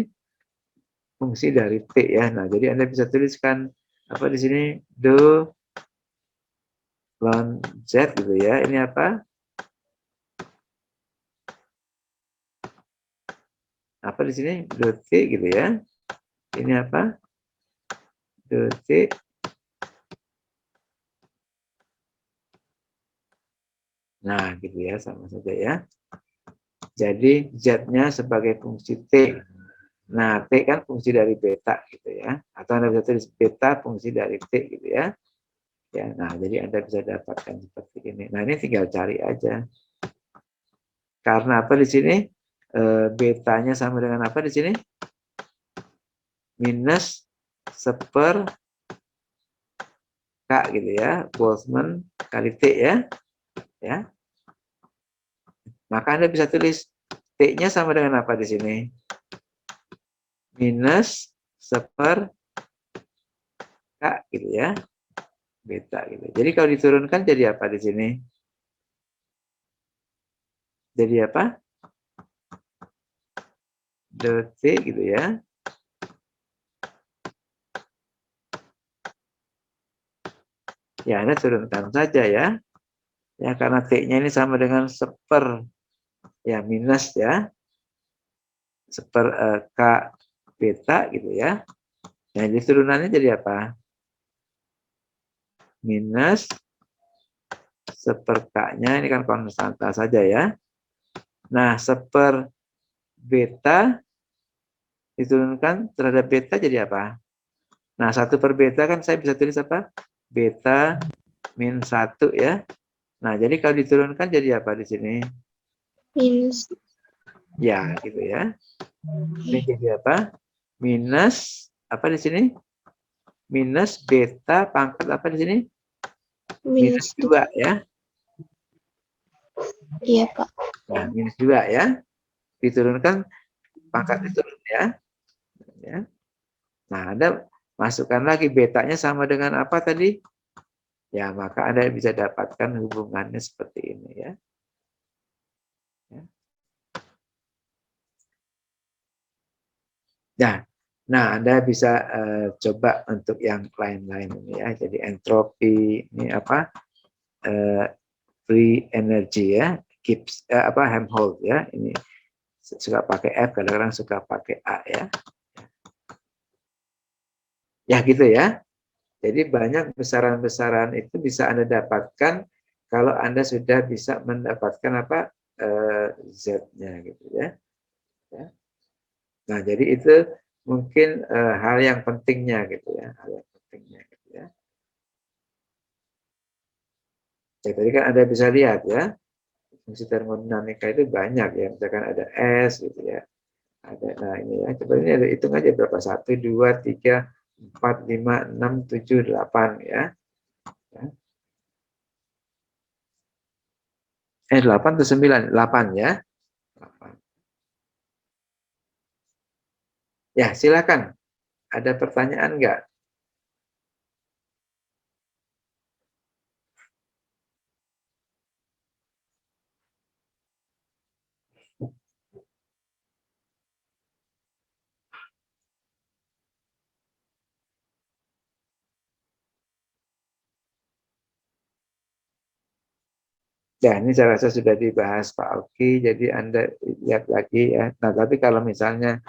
Fungsi dari T ya. Nah, jadi Anda bisa tuliskan apa di sini? Do ln Z gitu ya. Ini apa? Apa di sini? Do T gitu ya. Ini apa? Do T. Nah, gitu ya, sama saja ya. Jadi Z-nya sebagai fungsi T. Nah, T kan fungsi dari beta gitu ya. Atau Anda bisa tulis beta fungsi dari T gitu ya. Ya, nah jadi Anda bisa dapatkan seperti ini. Nah, ini tinggal cari aja. Karena apa di sini? Betanya sama dengan apa di sini? Minus seper K gitu ya, Boltzmann kali T ya. Ya. Maka Anda bisa tulis T-nya sama dengan apa di sini? Minus seper K gitu ya. Beta gitu. Jadi kalau diturunkan jadi apa di sini? Jadi apa? Dt gitu ya. Ya, Anda turunkan saja ya. Ya, karena T-nya ini sama dengan seper ya minus ya. Seper K beta gitu ya. Nah, jadi turunannya jadi apa? Minus seper K-nya ini kan konstanta saja ya. Nah, seper beta diturunkan terhadap beta jadi apa? Nah, 1 per beta kan saya bisa tulis apa? Beta min 1 ya. Nah, jadi kalau diturunkan jadi apa di sini? Minus. Ya, gitu ya. Ini jadi apa? Minus apa di sini? Minus beta pangkat apa di sini? Minus 2 ya. Iya, Pak. Nah, minus 2 ya. Diturunkan pangkat diturun ya. Ya. Nah, Anda masukkan lagi betanya sama dengan apa tadi? Ya, maka Anda bisa dapatkan hubungannya seperti ini ya. Nah, Anda bisa coba untuk yang lain-lain ini ya. Jadi entropi ini apa? Free energy ya, keeps Helmholtz ya. Ini suka pakai F, kadang-kadang suka pakai A ya. Ya gitu ya. Jadi banyak besaran-besaran itu bisa Anda dapatkan kalau Anda sudah bisa mendapatkan apa Z-nya gitu ya. Nah, jadi itu mungkin hal yang pentingnya gitu ya, hal yang pentingnya gitu ya. Ya, tadi kan Anda bisa lihat ya, fungsi termodinamika itu banyak ya, misalkan ada S gitu ya. Ada, nah ini ya, coba ini ada hitung aja berapa, 1, 2, 3, 4, 5, 6, 7, 8 ya. 8 atau 9? 8 ya. 8. Ya, silakan. Ada pertanyaan enggak? Ya, ini saya rasa sudah dibahas Pak Oki, jadi Anda lihat lagi ya. Nah, tapi kalau misalnya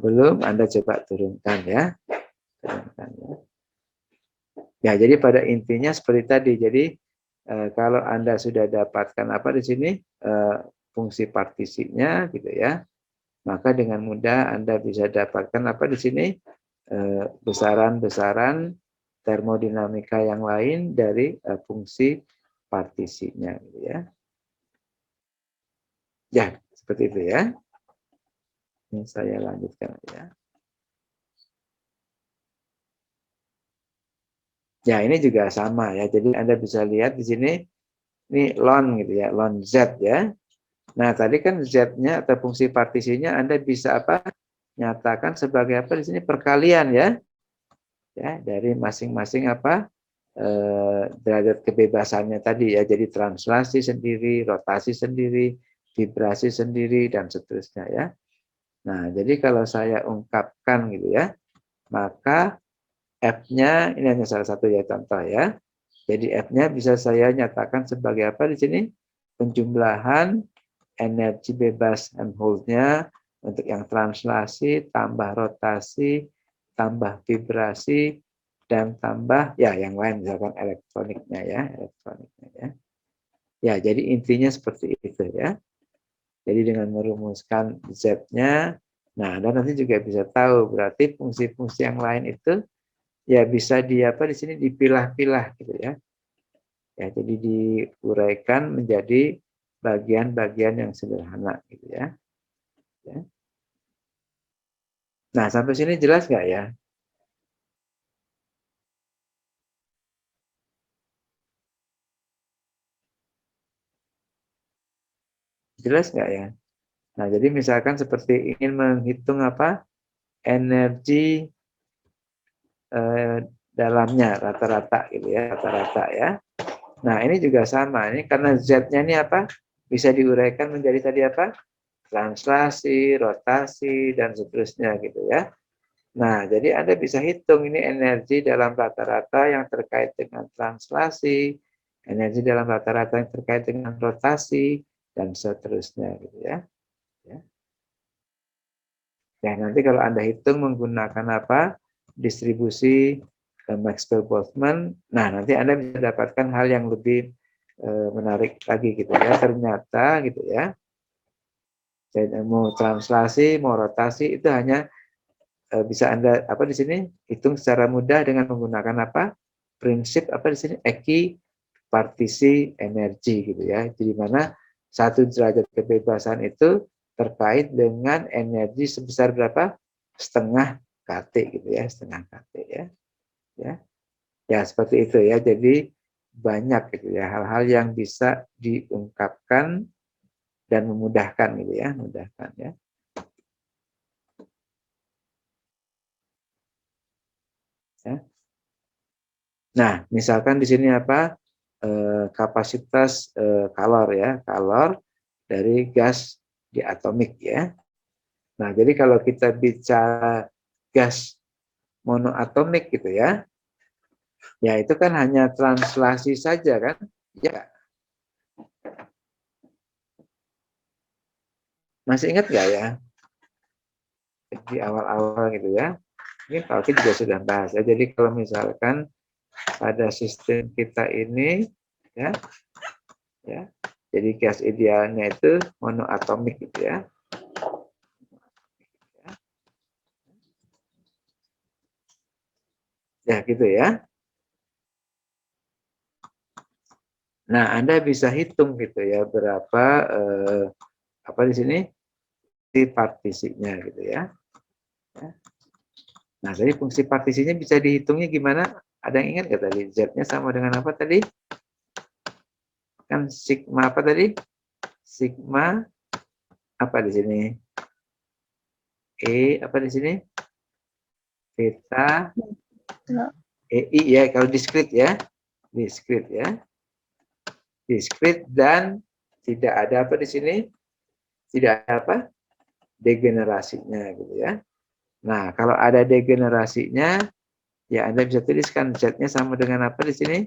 belum, Anda coba turunkan ya. Turunkan ya. Ya, jadi pada intinya seperti tadi. Jadi kalau Anda sudah dapatkan apa di sini fungsi partisinya gitu ya, maka dengan mudah Anda bisa dapatkan apa di sini besaran-besaran termodinamika yang lain dari fungsi partisinya gitu ya. Ya, seperti itu ya. Ini saya lanjutkan ya. Ya, ini juga sama ya. Jadi Anda bisa lihat di sini ini ln gitu ya, ln Z ya. Nah, tadi kan Z-nya atau fungsi partisinya Anda bisa apa? Nyatakan sebagai apa di sini perkalian ya. Ya, dari masing-masing apa? Derajat kebebasannya tadi ya. Jadi translasi sendiri, rotasi sendiri, vibrasi sendiri dan seterusnya ya. Nah, jadi kalau saya ungkapkan gitu ya, maka F-nya ini hanya salah satu ya contoh ya. Jadi F-nya bisa saya nyatakan sebagai apa di sini? Penjumlahan energi bebas Helmholtz-nya untuk yang translasi, tambah rotasi, tambah vibrasi, dan tambah ya yang lain misalkan elektroniknya ya, elektroniknya ya. Ya, jadi intinya seperti itu ya. Jadi dengan merumuskan Z-nya, nah dan nanti juga bisa tahu berarti fungsi-fungsi yang lain itu ya bisa di apa di sini dipilah-pilah gitu ya. Ya, jadi diuraikan menjadi bagian-bagian yang sederhana gitu ya. Ya. Nah, sampai sini jelas nggak ya? Jelas nggak ya? Nah, jadi misalkan seperti ingin menghitung apa? Energi dalamnya rata-rata gitu ya, rata-rata ya. Nah, ini juga sama. Ini karena Z-nya ini apa? Bisa diuraikan menjadi tadi apa? Translasi, rotasi, dan seterusnya gitu ya. Nah, jadi Anda bisa hitung ini energi dalam rata-rata yang terkait dengan translasi, energi dalam rata-rata yang terkait dengan rotasi, dan seterusnya gitu ya. Ya, nanti kalau Anda hitung menggunakan apa? Distribusi Maxwell-Boltzmann, nah nanti Anda bisa dapatkan hal yang lebih menarik lagi gitu ya. Ternyata gitu ya. Mau translasi, mau rotasi itu hanya bisa Anda apa di sini hitung secara mudah dengan menggunakan apa? Prinsip apa di sini? Ekipartisi energi gitu ya. Jadi mana 1 derajat kebebasan itu terkait dengan energi sebesar berapa? Setengah kT gitu ya, setengah kT ya. Ya, seperti itu ya. Jadi banyak gitu ya hal-hal yang bisa diungkapkan dan memudahkan gitu ya, memudahkan ya. Nah, misalkan di sini apa? Kapasitas kalor ya, kalor dari gas diatomik ya. Nah, jadi kalau kita bicara gas monoatomik gitu ya, ya itu kan hanya translasi saja kan? Ya, masih ingat nggak ya? Di awal-awal gitu ya. Ini Pak Oki juga sudah bahas ya. Jadi kalau misalkan pada sistem kita ini ya, jadi gas idealnya itu monoatomik gitu ya. Ya gitu ya. Nah, Anda bisa hitung gitu ya berapa apa di sini partisinya gitu ya. Nah, jadi fungsi partisinya bisa dihitungnya gimana? Ada yang ingat nggak tadi? Z-nya sama dengan apa tadi? Kan sigma apa tadi? Sigma apa di sini? E apa di sini? Beta EI ya, kalau diskrit ya. Diskrit ya. Diskrit dan tidak ada apa di sini? Tidak ada apa? Degenerasinya gitu ya. Nah, kalau ada degenerasinya, ya Anda bisa tuliskan Z-nya sama dengan apa di sini?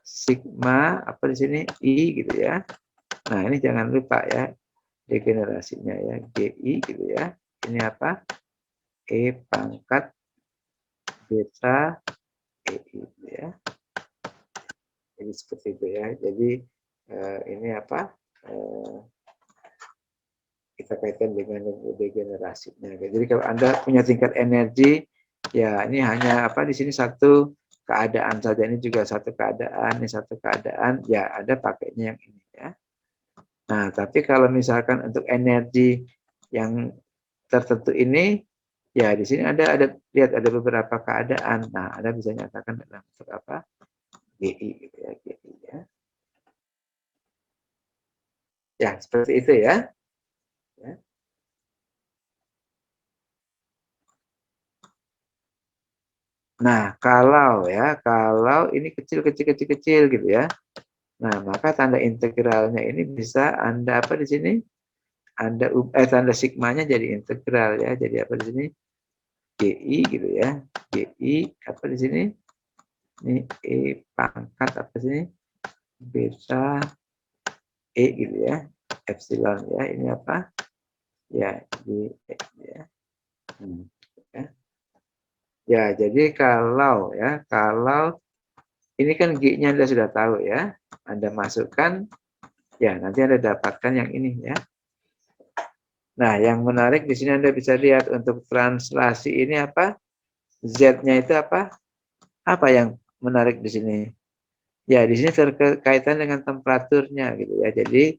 Sigma apa di sini? I gitu ya. Nah, ini jangan lupa ya degenerasinya ya, GI gitu ya. Ini apa? E pangkat beta EI gitu ya. Jadi seperti itu ya. Jadi ini apa? Kita kaitkan dengan degenerasinya. Jadi kalau Anda punya tingkat energi, ya ini hanya apa di sini satu keadaan saja, ini juga satu keadaan, ini satu keadaan, ya ada pakainya yang ini ya. Nah, tapi kalau misalkan untuk energi yang tertentu ini, ya di sini ada lihat ada beberapa keadaan. Nah, Anda bisa nyatakan dalam bentuk apa? GI gitu ya, GI ya. Ya, seperti itu ya. Ya. Nah, kalau ini kecil gitu ya. Nah, maka tanda integralnya ini bisa Anda apa di sini? Tanda sigmanya jadi integral ya. Jadi apa di sini? GI gitu ya. GI apa di sini? Ini E pangkat apa di sini? Beta E gitu ya. Epsilon ya. Ini apa? Ya, di ya. Ya. Ya, jadi kalau ini kan G-nya Anda sudah tahu ya. Anda masukkan, ya nanti Anda dapatkan yang ini ya. Nah, yang menarik di sini Anda bisa lihat untuk translasi ini apa? Z-nya itu apa? Apa yang menarik di sini? Ya, di sini terkaitan dengan temperaturnya gitu ya. Jadi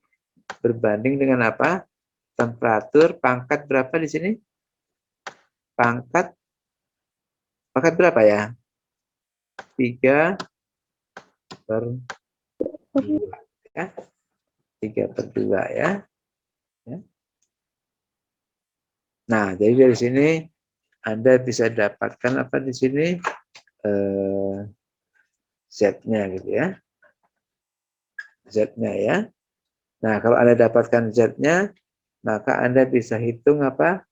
berbanding dengan apa? Temperatur pangkat berapa di sini? Pangkat berapa ya? 3/2 ya. 3/2 ya. Nah, jadi dari sini Anda bisa dapatkan apa di sini? Z-nya gitu ya. Z-nya ya. Nah, kalau Anda dapatkan Z-nya, maka Anda bisa hitung apa?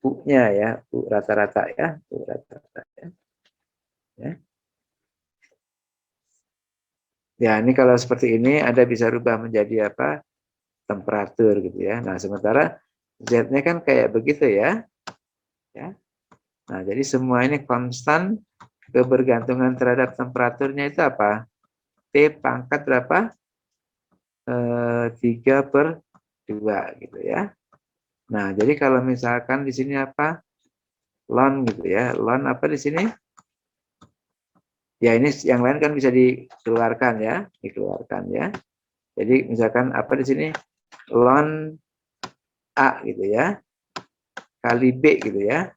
U-nya ya, U rata-rata ya, U rata-rata ya. Ya, ini kalau seperti ini Anda bisa rubah menjadi apa? Temperatur gitu ya. Nah, sementara Z-nya kan kayak begitu ya. Nah, jadi semua ini konstan, kebergantungan terhadap temperaturnya itu apa? T pangkat berapa? 3/2 gitu ya. Nah, jadi kalau misalkan di sini apa? Ln gitu ya. Ln apa di sini? Ya, ini yang lain kan bisa dikeluarkan ya, dikeluarkan ya. Jadi misalkan apa di sini? Ln A gitu ya. Kali B gitu ya.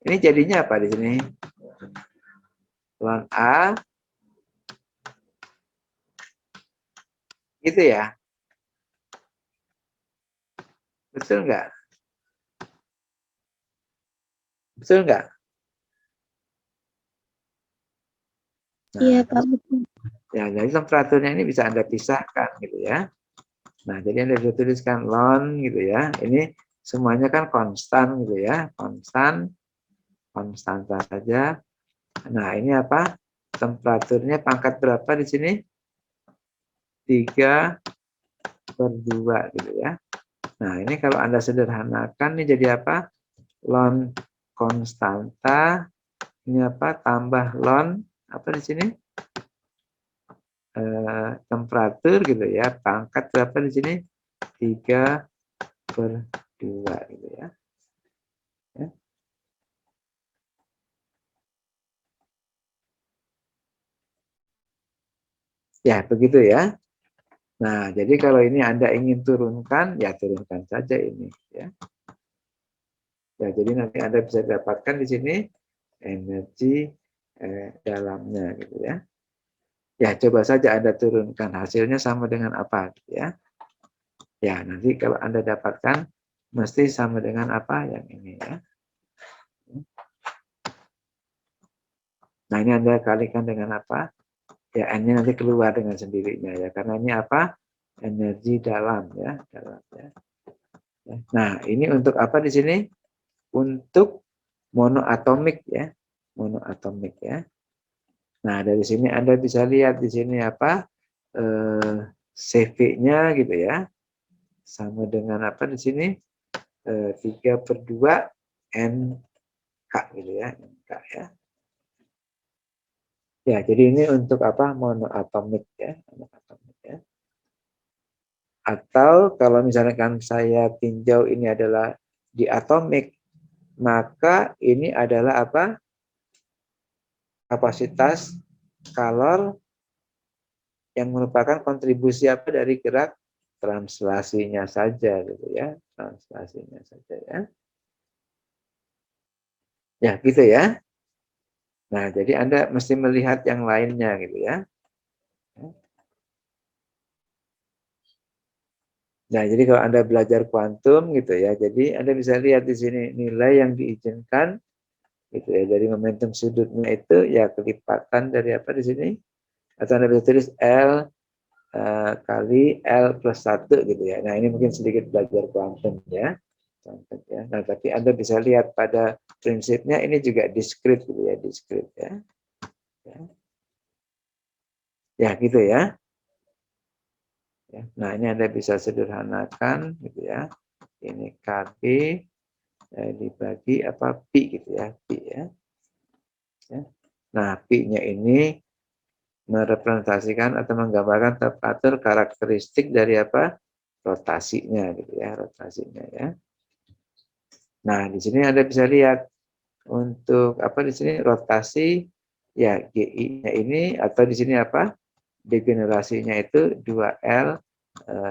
Ini jadinya apa di sini? Ln A gitu ya. Betul nggak? Betul nggak? Nah, Iya, Pak, betul. ya, jadi temperaturnya ini bisa Anda pisahkan gitu ya. Nah, jadi Anda bisa tuliskan ln gitu ya. Ini semuanya kan konstan gitu ya. Konstanta saja. Nah, ini apa? Temperaturnya pangkat berapa di sini? 3/2 gitu ya. Nah, ini kalau Anda sederhanakan ini jadi apa? Ln konstanta ini apa? Tambah ln apa di sini? Temperatur gitu ya. Pangkat berapa di sini? 3/2 gitu ya. Ya, begitu ya. Nah, jadi kalau ini Anda ingin turunkan, ya turunkan saja ini ya. Ya, jadi nanti Anda bisa dapatkan di sini energi dalamnya gitu ya. Ya, coba saja Anda turunkan hasilnya sama dengan apa gitu ya. Ya, nanti kalau Anda dapatkan mesti sama dengan apa yang ini ya. Nah, ini Anda kalikan dengan apa? Ya, N-nya nanti keluar dengan sendirinya ya. Karena ini apa? Energi dalam ya. Dalam, ya. Nah, ini untuk apa di sini? Untuk monoatomik ya. Monoatomik ya. Nah, dari sini Anda bisa lihat di sini apa? CV-nya gitu ya. Sama dengan apa di sini? 3/2 NK gitu ya. NK ya. Ya, jadi ini untuk apa? Monoatomik ya. Monoatomik ya. Atau kalau misalkan saya tinjau ini adalah diatomik, maka ini adalah apa? Kapasitas kalor yang merupakan kontribusi apa dari gerak translasinya saja gitu ya. Translasinya saja ya. Ya, gitu ya. Nah, jadi Anda mesti melihat yang lainnya gitu ya. Nah, jadi kalau Anda belajar kuantum gitu ya, jadi Anda bisa lihat di sini nilai yang diizinkan gitu ya, dari momentum sudutnya itu ya kelipatan dari apa di sini? Atau Anda bisa tulis L kali L plus 1 gitu ya. Nah, ini mungkin sedikit belajar kuantum ya. Nah, tapi Anda bisa lihat pada prinsipnya ini juga diskrit gitu ya, diskrit ya. Ya, gitu ya. Nah, ini Anda bisa sederhanakan gitu ya. Ini KB dibagi apa pi gitu ya, pi ya. Nah, pi-nya ini merepresentasikan atau menggambarkan temperatur karakteristik dari apa? Rotasinya gitu ya, rotasinya ya. Nah, di sini Anda bisa lihat untuk apa di sini rotasi ya GI-nya ini atau di sini apa? Degenerasinya itu 2L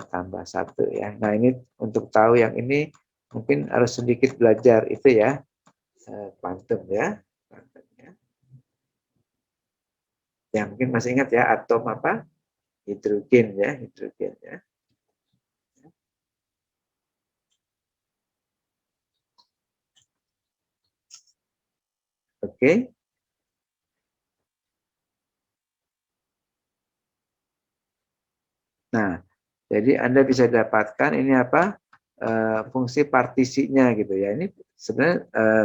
tambah 1 ya. Nah, ini untuk tahu yang ini mungkin harus sedikit belajar itu ya, kuantum ya. Kuantum ya. Ya, mungkin masih ingat ya atom apa? Hidrogen ya, hidrogen ya. Oke. Nah, jadi Anda bisa dapatkan ini apa? Fungsi partisinya gitu ya. Ini sebenarnya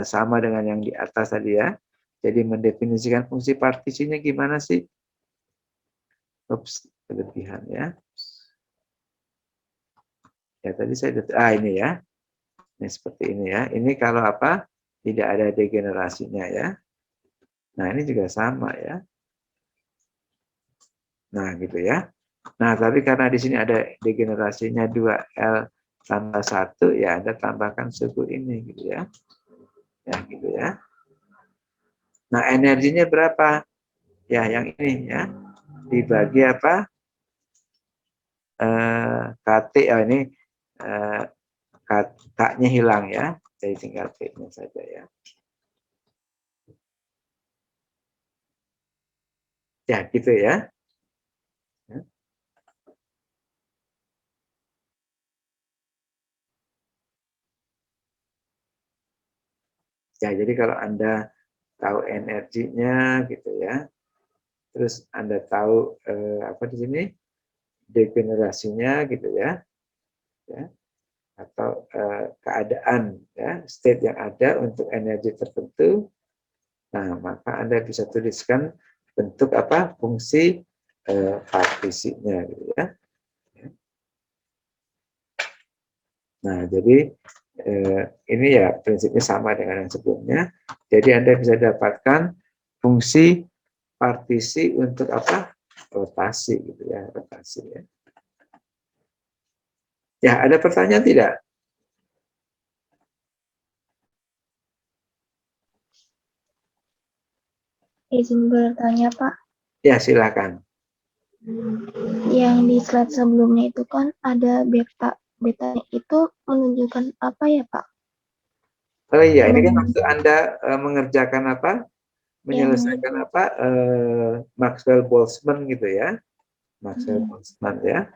sama dengan yang di atas tadi ya. Jadi mendefinisikan fungsi partisinya gimana sih? Ups, kelebihan ya. Ya tadi saya ini ya. Ini seperti ini ya. Ini kalau apa? Tidak ada degenerasinya ya. Nah, ini juga sama ya. Nah, gitu ya. Nah, tapi karena di sini ada degenerasinya 2L tambah 1, ya Anda tambahkan suku ini gitu ya. Ya, gitu ya. Nah, energinya berapa? Ya, yang ini ya. Dibagi apa? KT, ini K-nya hilang ya. Jadi tinggal T-nya saja ya. Ya, gitu ya. Ya, jadi kalau Anda tahu energinya gitu ya. Terus Anda tahu apa di sini? Degenerasinya gitu ya. Ya. Atau keadaan ya, state yang ada untuk energi tertentu. Nah, maka Anda bisa tuliskan bentuk apa? Fungsi partisinya gitu ya. Nah, jadi ini ya prinsipnya sama dengan yang sebelumnya. Jadi Anda bisa dapatkan fungsi partisi untuk apa? Rotasi gitu ya, rotasi ya. Ya, ada pertanyaan tidak? Izin bertanya, Pak. Ya, silakan. Yang di slide sebelumnya itu kan ada beta. Beta itu menunjukkan apa ya, Pak? Oh iya, ini kan waktu Anda mengerjakan apa? Yang Menyelesaikan apa? Maxwell-Boltzmann gitu ya. Maxwell-Boltzmann ya.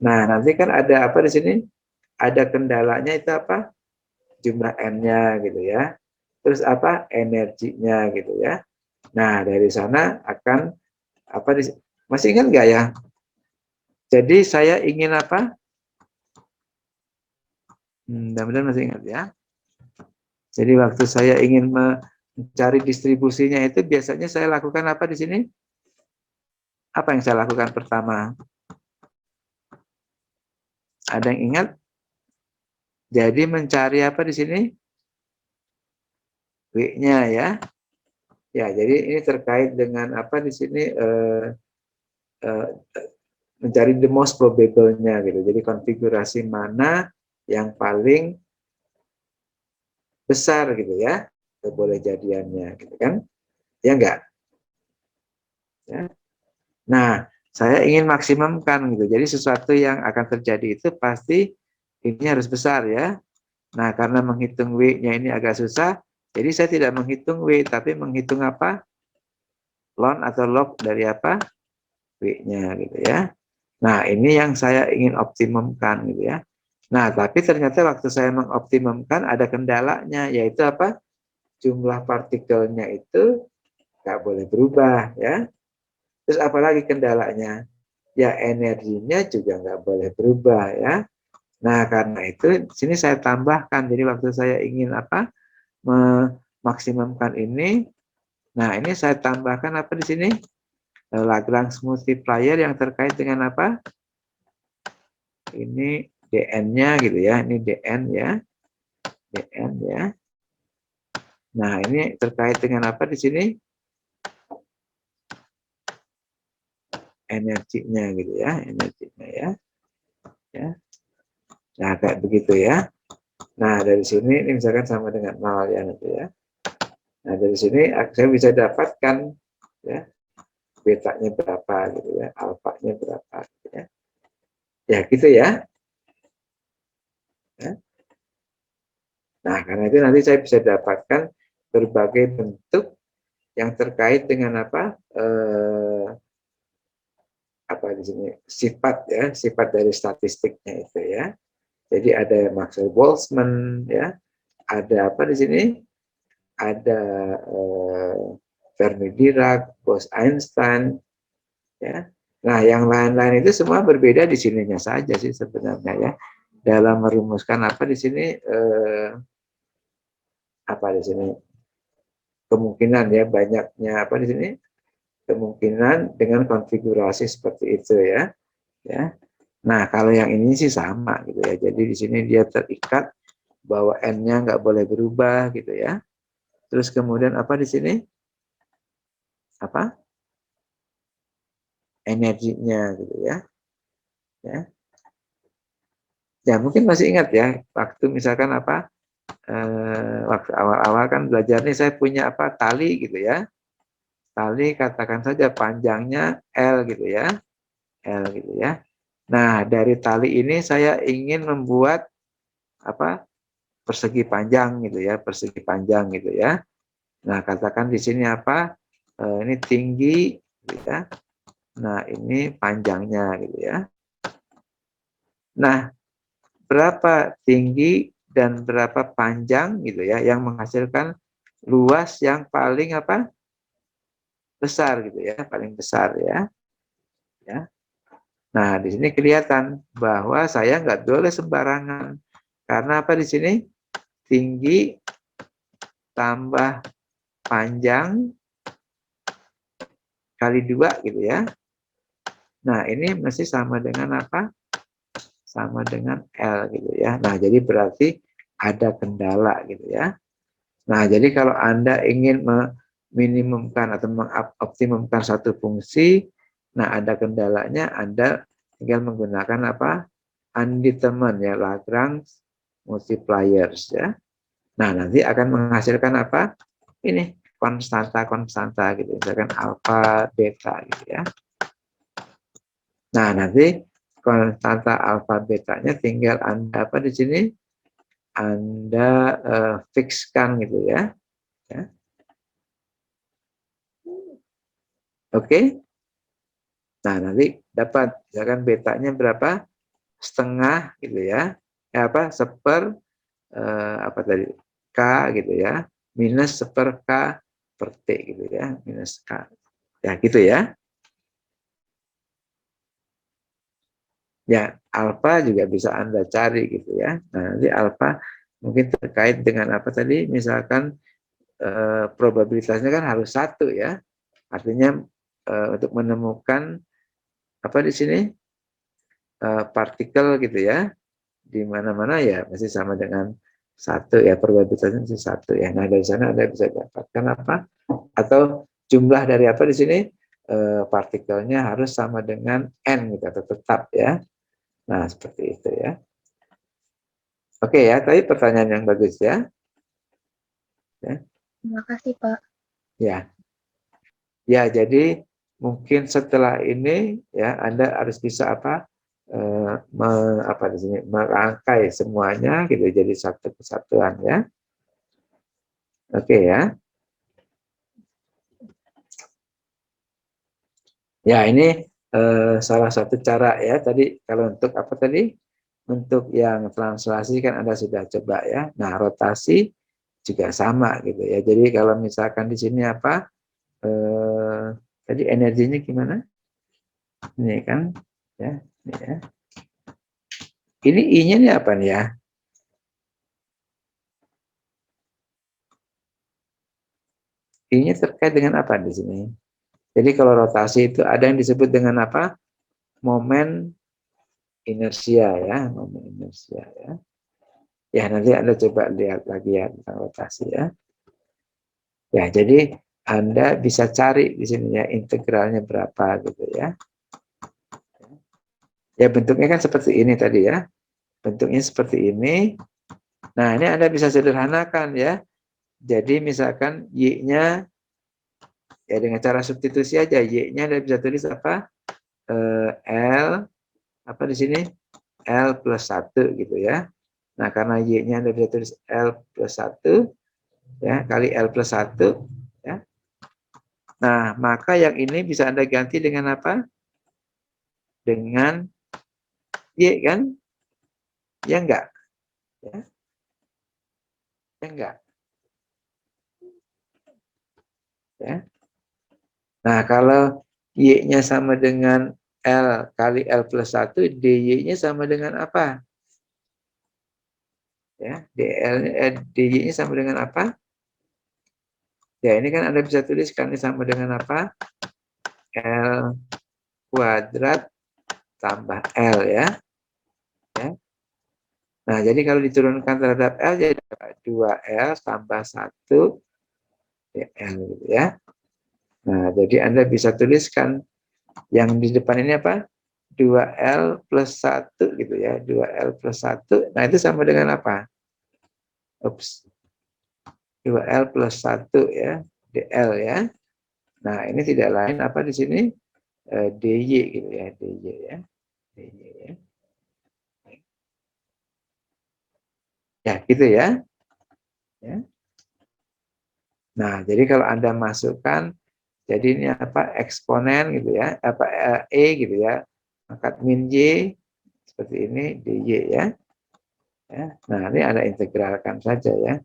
Nah, nanti kan ada apa di sini? Ada kendalanya itu apa? Jumlah N-nya gitu ya. Terus apa? Energinya gitu ya. Nah, dari sana akan apa? Masih ingat nggak ya? Jadi saya ingin apa? Mudah-mudahan masih ingat ya. Jadi waktu saya ingin mencari distribusinya itu biasanya saya lakukan apa di sini? Apa yang saya lakukan pertama? Ada yang ingat? Jadi mencari apa di sini? W-nya ya. Ya, jadi ini terkait dengan apa di sini mencari the most probable-nya gitu. Jadi konfigurasi mana yang paling besar gitu ya, boleh jadiannya gitu kan? Ya enggak? Ya. Nah, saya ingin maksimumkan gitu. Jadi sesuatu yang akan terjadi itu pasti ini harus besar ya. Nah, karena menghitung W-nya ini agak susah, jadi saya tidak menghitung W, tapi menghitung apa? Ln atau log dari apa? W-nya gitu ya. Nah, ini yang saya ingin optimumkan gitu ya. Nah, tapi ternyata waktu saya mengoptimumkan ada kendalanya, yaitu apa? Jumlah partikelnya itu nggak boleh berubah ya. Terus apalagi kendalanya? Ya energinya juga nggak boleh berubah ya. Nah, karena itu sini saya tambahkan. Jadi waktu saya ingin apa? Memaksimumkan ini. Nah, ini saya tambahkan apa di sini? Lagrange multiplier yang terkait dengan apa? Ini DN-nya gitu ya. Ini DN ya. DN ya. Nah, ini terkait dengan apa di sini? Energinya gitu ya, energinya ya. Ya. Nah, kayak begitu ya. Nah, dari sini ini misalkan sama dengan 0 ya nanti ya. Nah, dari sini saya bisa dapatkan ya betanya berapa gitu ya, alfanya berapa gitu ya. Ya, gitu ya. Ya. Nah, karena itu nanti saya bisa dapatkan berbagai bentuk yang terkait dengan apa di sini sifat ya, sifat dari statistiknya itu ya. Jadi ada Maxwell Boltzmann ya, ada apa di sini? Ada Fermi Dirac, Bose-Einstein ya. Nah, yang lain-lain itu semua berbeda di sininya saja sih sebenarnya ya. Dalam merumuskan apa di sini apa di sini kemungkinan ya, banyaknya apa di sini kemungkinan dengan konfigurasi seperti itu ya. Ya. Nah, kalau yang ini sih sama gitu ya. Jadi di sini dia terikat bahwa n-nya nggak boleh berubah gitu ya. Terus kemudian apa di sini? Apa? Energinya gitu ya. Ya. Ya, mungkin masih ingat ya waktu misalkan apa? Waktu awal-awal kan belajar nih saya punya apa? Tali gitu ya. Tali katakan saja panjangnya L gitu ya. L gitu ya. Nah, dari tali ini saya ingin membuat apa? Persegi panjang gitu ya, persegi panjang gitu ya. Nah, katakan di sini apa? Ini tinggi gitu ya. Nah, ini panjangnya gitu ya. Nah, berapa tinggi dan berapa panjang gitu ya yang menghasilkan luas yang paling apa? Besar gitu ya, paling besar ya. Ya. Nah, di sini kelihatan bahwa saya nggak boleh sembarangan. Karena apa di sini? Tinggi tambah panjang kali 2 gitu ya. Nah, ini mesti sama dengan apa? Sama dengan L gitu ya. Nah, jadi berarti ada kendala gitu ya. Nah, jadi kalau Anda ingin meminimumkan atau mengoptimumkan satu fungsi, nah ada kendalanya, Anda tinggal menggunakan apa? Undetermined ya, Lagrange multipliers ya. Nah, nanti akan menghasilkan apa? Ini konstanta-konstanta gitu, misalkan alfa, beta gitu ya. Nah, nanti konstanta alfa betanya tinggal Anda apa di sini? Anda fixkan gitu ya. Ya. Oke. Nah, nanti dapat misalkan betanya berapa? Setengah gitu ya. Ya apa? Apa tadi? K gitu ya. Minus seper K per T gitu ya. Minus K. Ya, gitu ya. Ya, alfa juga bisa Anda cari gitu ya. Nah, nanti alfa mungkin terkait dengan apa tadi? Misalkan probabilitasnya kan harus 1 ya. Artinya untuk menemukan apa di sini partikel gitu ya, di mana-mana ya masih sama dengan 1 ya, probabilitasnya masih 1 ya. Nah, dari sana Anda bisa dapatkan apa? Atau jumlah dari apa di sini partikelnya harus sama dengan n gitu atau tetap ya. Nah, seperti itu ya. Oke ya, tadi pertanyaan yang bagus ya. Terima kasih, Pak. Ya. Ya, jadi mungkin setelah ini ya Anda harus bisa apa? Apa di sini merangkai semuanya gitu jadi satu kesatuan ya. Oke ya. Ya, ini salah satu cara ya tadi kalau untuk apa tadi? Untuk yang translasi kan Anda sudah coba ya. Nah, rotasi juga sama gitu ya. Jadi kalau misalkan di sini apa? Tadi energinya gimana? Ini kan ya, ini ya. Ini I-nya ini apa nih ya? I-nya terkait dengan apa di sini? Jadi kalau rotasi itu ada yang disebut dengan apa? Momen inersia ya, momen inersia ya. Ya, nanti Anda coba lihat lagi ya tentang rotasi ya. Ya, jadi Anda bisa cari di sini ya integralnya berapa gitu ya. Ya, bentuknya kan seperti ini tadi ya. Bentuknya seperti ini. Nah, ini Anda bisa sederhanakan ya. Jadi misalkan Y-nya ya dengan cara substitusi aja. Y-nya Anda bisa tulis apa? L apa di sini? L plus 1 gitu ya. Nah, karena Y-nya Anda bisa tulis L plus 1 ya, kali L plus 1 ya. Nah, maka yang ini bisa Anda ganti dengan apa? Dengan Y kan? Ya enggak? Ya, ya enggak? Ya. Nah, kalau Y-nya sama dengan L kali L plus 1, DY-nya sama dengan apa? Ya, DY-nya sama dengan apa? Ya, ini kan Anda bisa tuliskan ini sama dengan apa? L kuadrat tambah L ya. Ya. Nah, jadi kalau diturunkan terhadap L, jadi 2L tambah 1 L gitu ya. Nah, jadi Anda bisa tuliskan yang di depan ini apa? 2L plus 1 gitu ya. 2L plus 1. Nah, itu sama dengan apa? Ups. 2L plus 1 ya. DL ya. Nah, ini tidak lain apa di sini? DY gitu ya. DY ya. DY ya. Ya, gitu ya. Ya. Nah, jadi kalau Anda masukkan, jadi ini apa? Eksponen gitu ya. Apa gitu ya. Pangkat min Y seperti ini DY ya. Ya. Nah, ini Anda integralkan saja ya.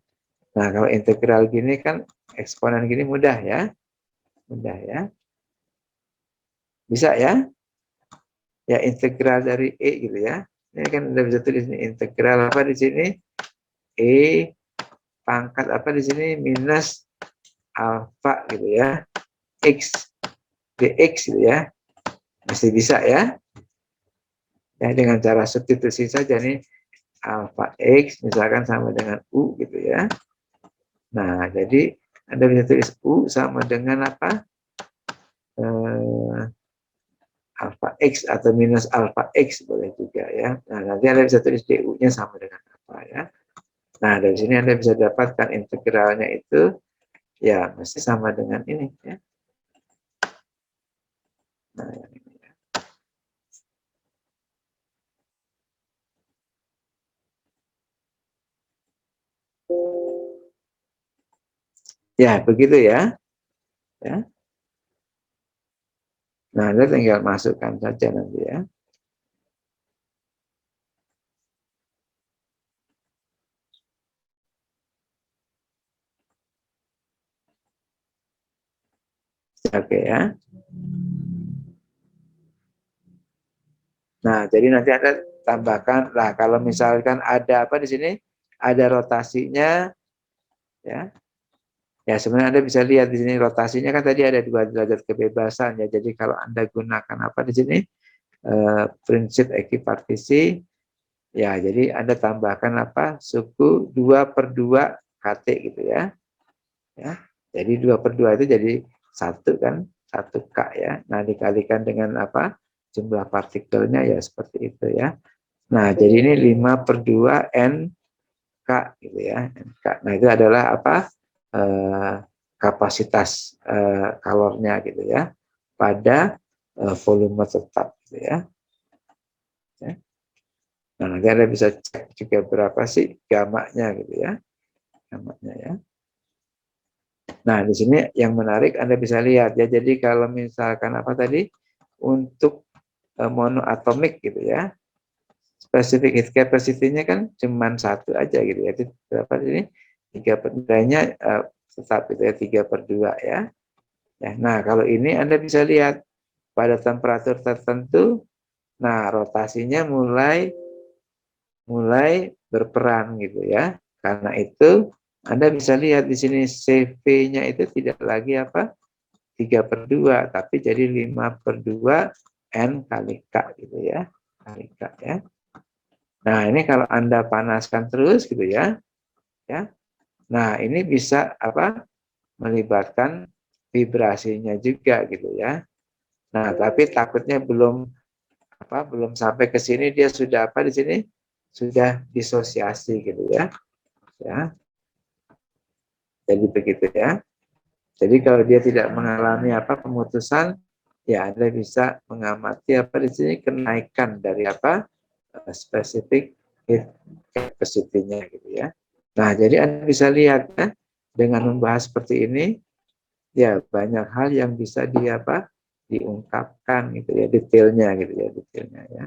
Nah, kalau integral gini kan eksponen gini mudah ya. Mudah ya. Bisa ya? Ya, integral dari E gitu ya. Ini kan Anda bisa tulis ini integral apa di sini? E pangkat apa di sini? Minus alfa gitu ya. X dx gitu ya. Masih bisa ya. Ya, dengan cara substitusi saja nih. Alfa X misalkan sama dengan U gitu ya. Nah, jadi Anda bisa tulis U sama dengan apa? Alfa X atau minus alfa X boleh juga ya. Nah, nanti Anda bisa tulis DU-nya sama dengan apa ya. Nah, dari sini Anda bisa dapatkan integralnya itu ya mesti sama dengan ini ya. Nah, yang ini ya. Ya, begitu ya. Ya. Nah, Anda tinggal masukkan saja nanti ya. Oke ya. Nah, jadi nanti Anda tambahkan, nah kalau misalkan ada apa di sini, ada rotasinya, ya. Ya sebenarnya Anda bisa lihat di sini rotasinya kan tadi ada 2 derajat kebebasan ya. Jadi kalau Anda gunakan apa di sini, prinsip ekipartisi, ya jadi Anda tambahkan apa, suku 2/2 KT gitu ya. Ya. Jadi 2/2 itu jadi 1 kan, 1 K ya. Nah dikalikan dengan apa, jumlah partikelnya ya seperti itu ya. Nah, jadi ini 5/2 NK gitu ya. NK. Nah, itu adalah apa? Kapasitas kalornya gitu ya. Pada volume tetap gitu ya. Nah, nanti Anda bisa cek juga berapa sih gamanya gitu ya. Gamanya ya. Nah, di sini yang menarik Anda bisa lihat ya. Jadi kalau misalkan apa tadi? Untuk monoatomik gitu ya. Specific heat capacity-nya kan cuma 1 aja gitu ya. Itu berapa ini? 3/2-nya tetap gitu ya, 3/2 ya. Ya. Nah, kalau ini Anda bisa lihat pada temperatur tertentu, nah rotasinya mulai berperan gitu ya. Karena itu Anda bisa lihat di sini CV-nya itu tidak lagi apa? 3/2, tapi jadi 5/2 N kali K gitu ya. Kali K ya. Nah, ini kalau Anda panaskan terus gitu ya. Ya. Nah, ini bisa apa? Melibatkan vibrasinya juga gitu ya. Nah, tapi takutnya belum sampai ke sini dia sudah apa di sini? Sudah disosiasi gitu ya. Ya. Jadi begitu ya. Jadi kalau dia tidak mengalami apa pemutusan, ya Anda bisa mengamati apa di sini kenaikan dari apa spesifik heat capacity-nya gitu ya. Nah, jadi Anda bisa lihat ya, dengan membahas seperti ini, ya banyak hal yang bisa diungkapkan gitu ya, detailnya gitu ya, detailnya ya.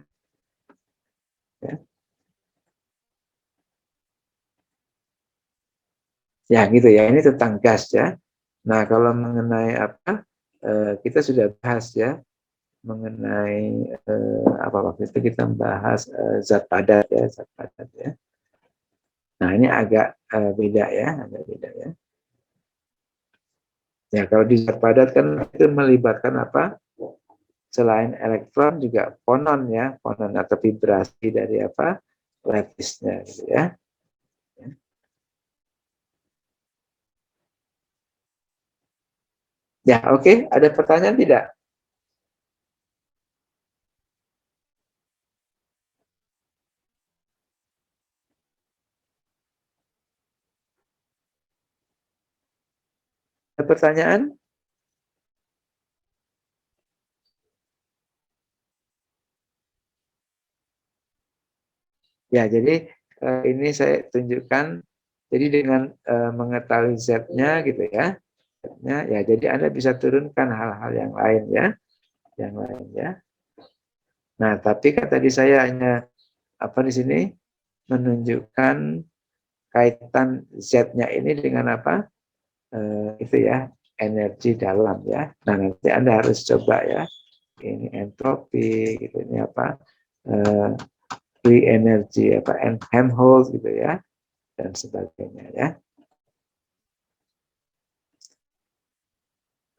Ya, ya gitu ya, ini tentang gas ya. Nah, kalau mengenai apa, kita sudah bahas ya, mengenai apa waktu itu kita bahas zat padat ya, zat padat ya. Nah, ini agak beda ya, agak beda ya. Ya, kalau di zat padat kan itu melibatkan apa? Selain elektron juga fonon ya, fonon atau vibrasi dari apa? Lattice-nya gitu ya. Ya, oke. Ada pertanyaan tidak? Ada pertanyaan? Ya, jadi ini saya tunjukkan. Jadi dengan mengetahui Z-nya gitu ya, ya, jadi Anda bisa turunkan hal-hal yang lain ya, yang lain ya. Nah, tapi kan tadi saya hanya apa di sini menunjukkan kaitan Z-nya ini dengan apa? Itu ya, energi dalam ya. Nah, nanti Anda harus coba ya. Ini entropi gitu, ini apa? Free energy apa? Helmholtz gitu ya, dan sebagainya ya.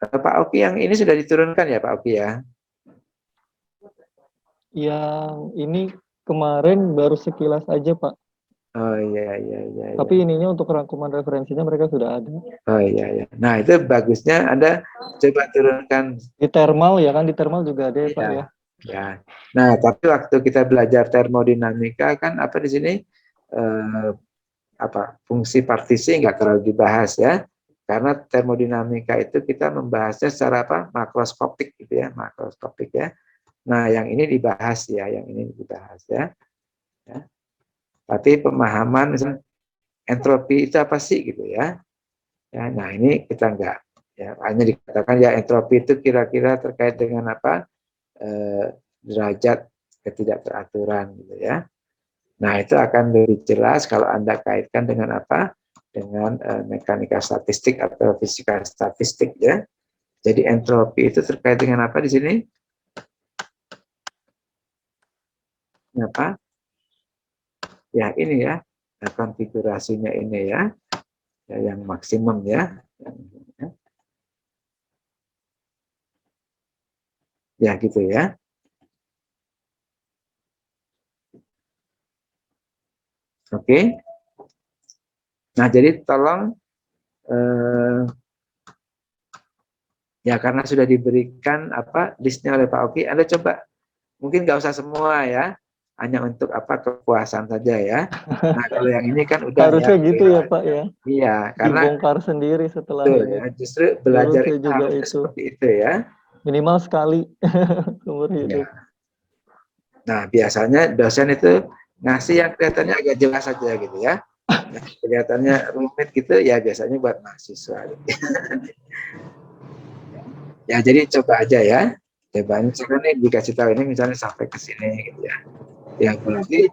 Pak Oki yang ini sudah diturunkan ya Pak Oki ya? Yang ini kemarin baru sekilas aja, Pak. Oh iya iya iya. Tapi iya. ininya untuk rangkuman referensinya mereka sudah ada. Oh iya iya. Nah itu bagusnya Anda coba turunkan. Di thermal ya kan, di thermal juga ada ya, Pak Ya. ya. Ya. Nah tapi waktu kita belajar termodinamika kan apa di sini apa fungsi partisi nggak terlalu dibahas ya. Karena termodinamika itu kita membahasnya secara apa makroskopik gitu ya, makroskopik ya. Nah yang ini dibahas ya, yang ini dibahas ya. Ya. Tapi pemahaman misalnya entropi itu apa sih gitu ya. Ya, nah ini kita enggak ya hanya dikatakan ya entropi itu kira-kira terkait dengan apa derajat ketidakteraturan gitu ya. Nah itu akan lebih jelas kalau Anda kaitkan dengan apa dengan mekanika statistik atau fisika statistik ya. Jadi entropi itu terkait dengan apa di sini? Apa? Ya ini ya konfigurasinya ini ya, ya yang maksimum ya. Ya gitu ya. Oke. Nah, jadi tolong ya karena sudah diberikan apa listnya oleh Pak Oki, Anda coba mungkin nggak usah semua ya, hanya untuk apa kepuasan saja ya. Nah, kalau yang ini kan udah ya. Harusnya gitu ya, Pak ya. Iya, karena Dibongkar sendiri setelah betul ini. ya, justru Dulu belajar saya itu juga harusnya itu. seperti itu ya. Minimal sekali seumur Ya. hidup. Nah, biasanya dosen itu ngasih yang kelihatannya agak jelas saja gitu ya. Nah, kelihatannya rumit gitu ya biasanya buat mahasiswa. Gitu. Ya, jadi coba aja ya. Coba misalkan nih dikasih tahu ini misalnya sampai ke sini gitu ya. Ya berarti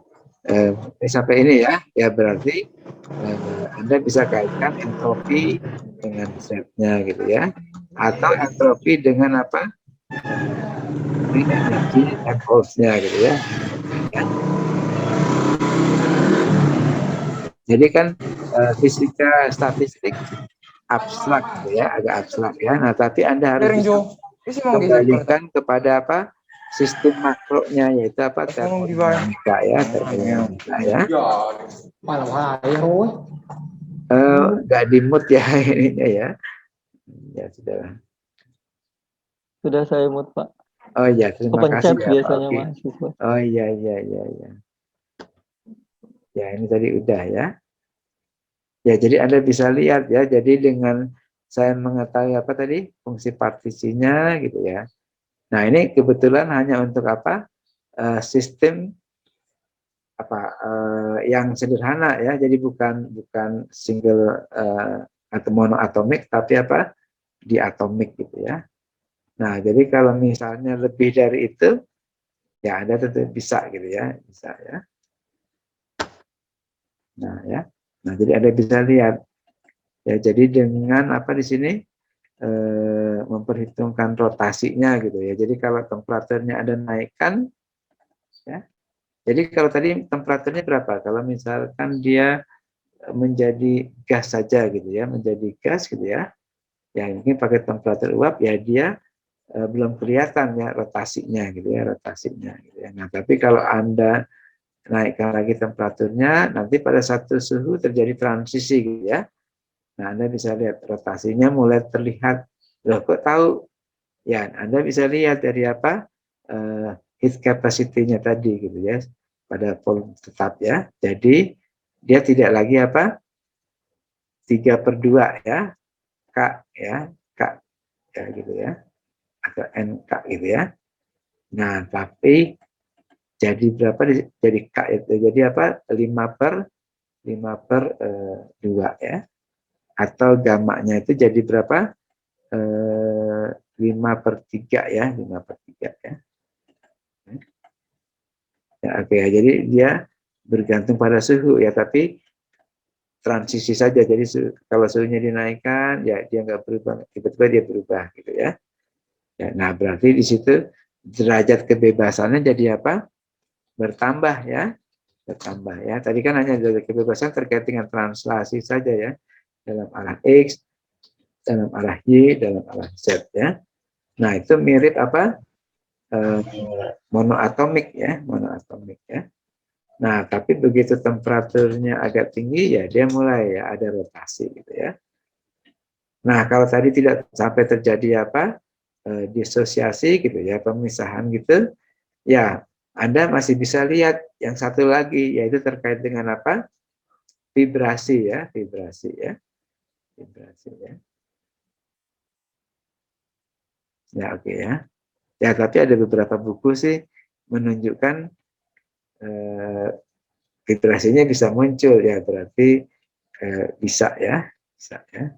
sampai ini ya. Ya berarti Anda bisa kaitkan entropi dengan Z-nya gitu ya. Atau entropi dengan apa? Free energy Helmholtz-nya gitu ya. Jadi kan fisika statistik abstrak gitu ya, agak abstrak ya. Nah, tapi Anda harus bisa kembalikan kepada apa? Sistem makronya yaitu apa? Termodinamika ya, termodinamika ya. Nggak di mood ya ininya ya. Ya sudah. Sudah saya mood, Pak. Oh iya, terima kasih Kepencet ya Pak biasanya Oki. mahasiswa. Oh iya iya iya iya. Ya ini tadi udah ya. Ya jadi Anda bisa lihat ya. Jadi dengan saya mengetahui apa tadi fungsi partisinya gitu ya. Nah, ini kebetulan hanya untuk apa? Sistem apa yang sederhana ya. Jadi bukan single atau monoatomik, tapi apa? Diatomik gitu ya. Nah, jadi kalau misalnya lebih dari itu, ya Anda tentu bisa gitu ya, bisa ya. Nah, ya. Nah, jadi Anda bisa lihat ya. Jadi dengan apa di sini memperhitungkan rotasinya gitu ya. Jadi kalau temperaturnya ada naikkan ya. Jadi kalau tadi temperaturnya berapa? Kalau misalkan dia menjadi gas saja gitu ya, menjadi gas gitu ya. Ya mungkin pakai temperatur uap ya dia belum kelihatan ya rotasinya gitu ya, rotasinya gitu ya. Nah, tapi kalau Anda naikkan lagi temperaturnya, nanti pada satu suhu terjadi transisi gitu ya. Nah, Anda bisa lihat rotasinya mulai terlihat. Loh, kok tahu? Ya, Anda bisa lihat dari apa? Heat capacity-nya tadi gitu ya, pada volume tetap ya. Jadi dia tidak lagi apa? 3/2 ya, K ya, K ya gitu ya, atau NK gitu ya. Nah, tapi jadi berapa? Jadi K itu jadi apa? 5/2 ya. Atau gamanya itu jadi berapa? 5/3 ya, 5/3 ya. Ya, oke ya. Jadi dia bergantung pada suhu ya, tapi transisi saja. Jadi kalau suhunya dinaikkan, ya dia nggak berubah, tiba-tiba dia berubah gitu ya. Ya, nah berarti di situ derajat kebebasannya jadi apa? Bertambah ya, bertambah ya. Tadi kan hanya derajat kebebasan terkait dengan translasi saja ya, dalam arah X, dalam arah Y, dalam arah Z ya. Nah itu mirip apa? Monoatomik ya, monoatomik ya. Nah, tapi begitu temperaturnya agak tinggi ya dia mulai ya ada rotasi gitu ya. Nah, kalau tadi tidak sampai terjadi apa? Disosiasi gitu ya, pemisahan gitu, ya Anda masih bisa lihat yang satu lagi yaitu terkait dengan apa? Vibrasi ya, vibrasi ya. Vibrasi ya. Ya, oke ya. Ya, tapi ada beberapa buku sih menunjukkan vibrasinya bisa muncul ya, berarti bisa ya, bisa ya.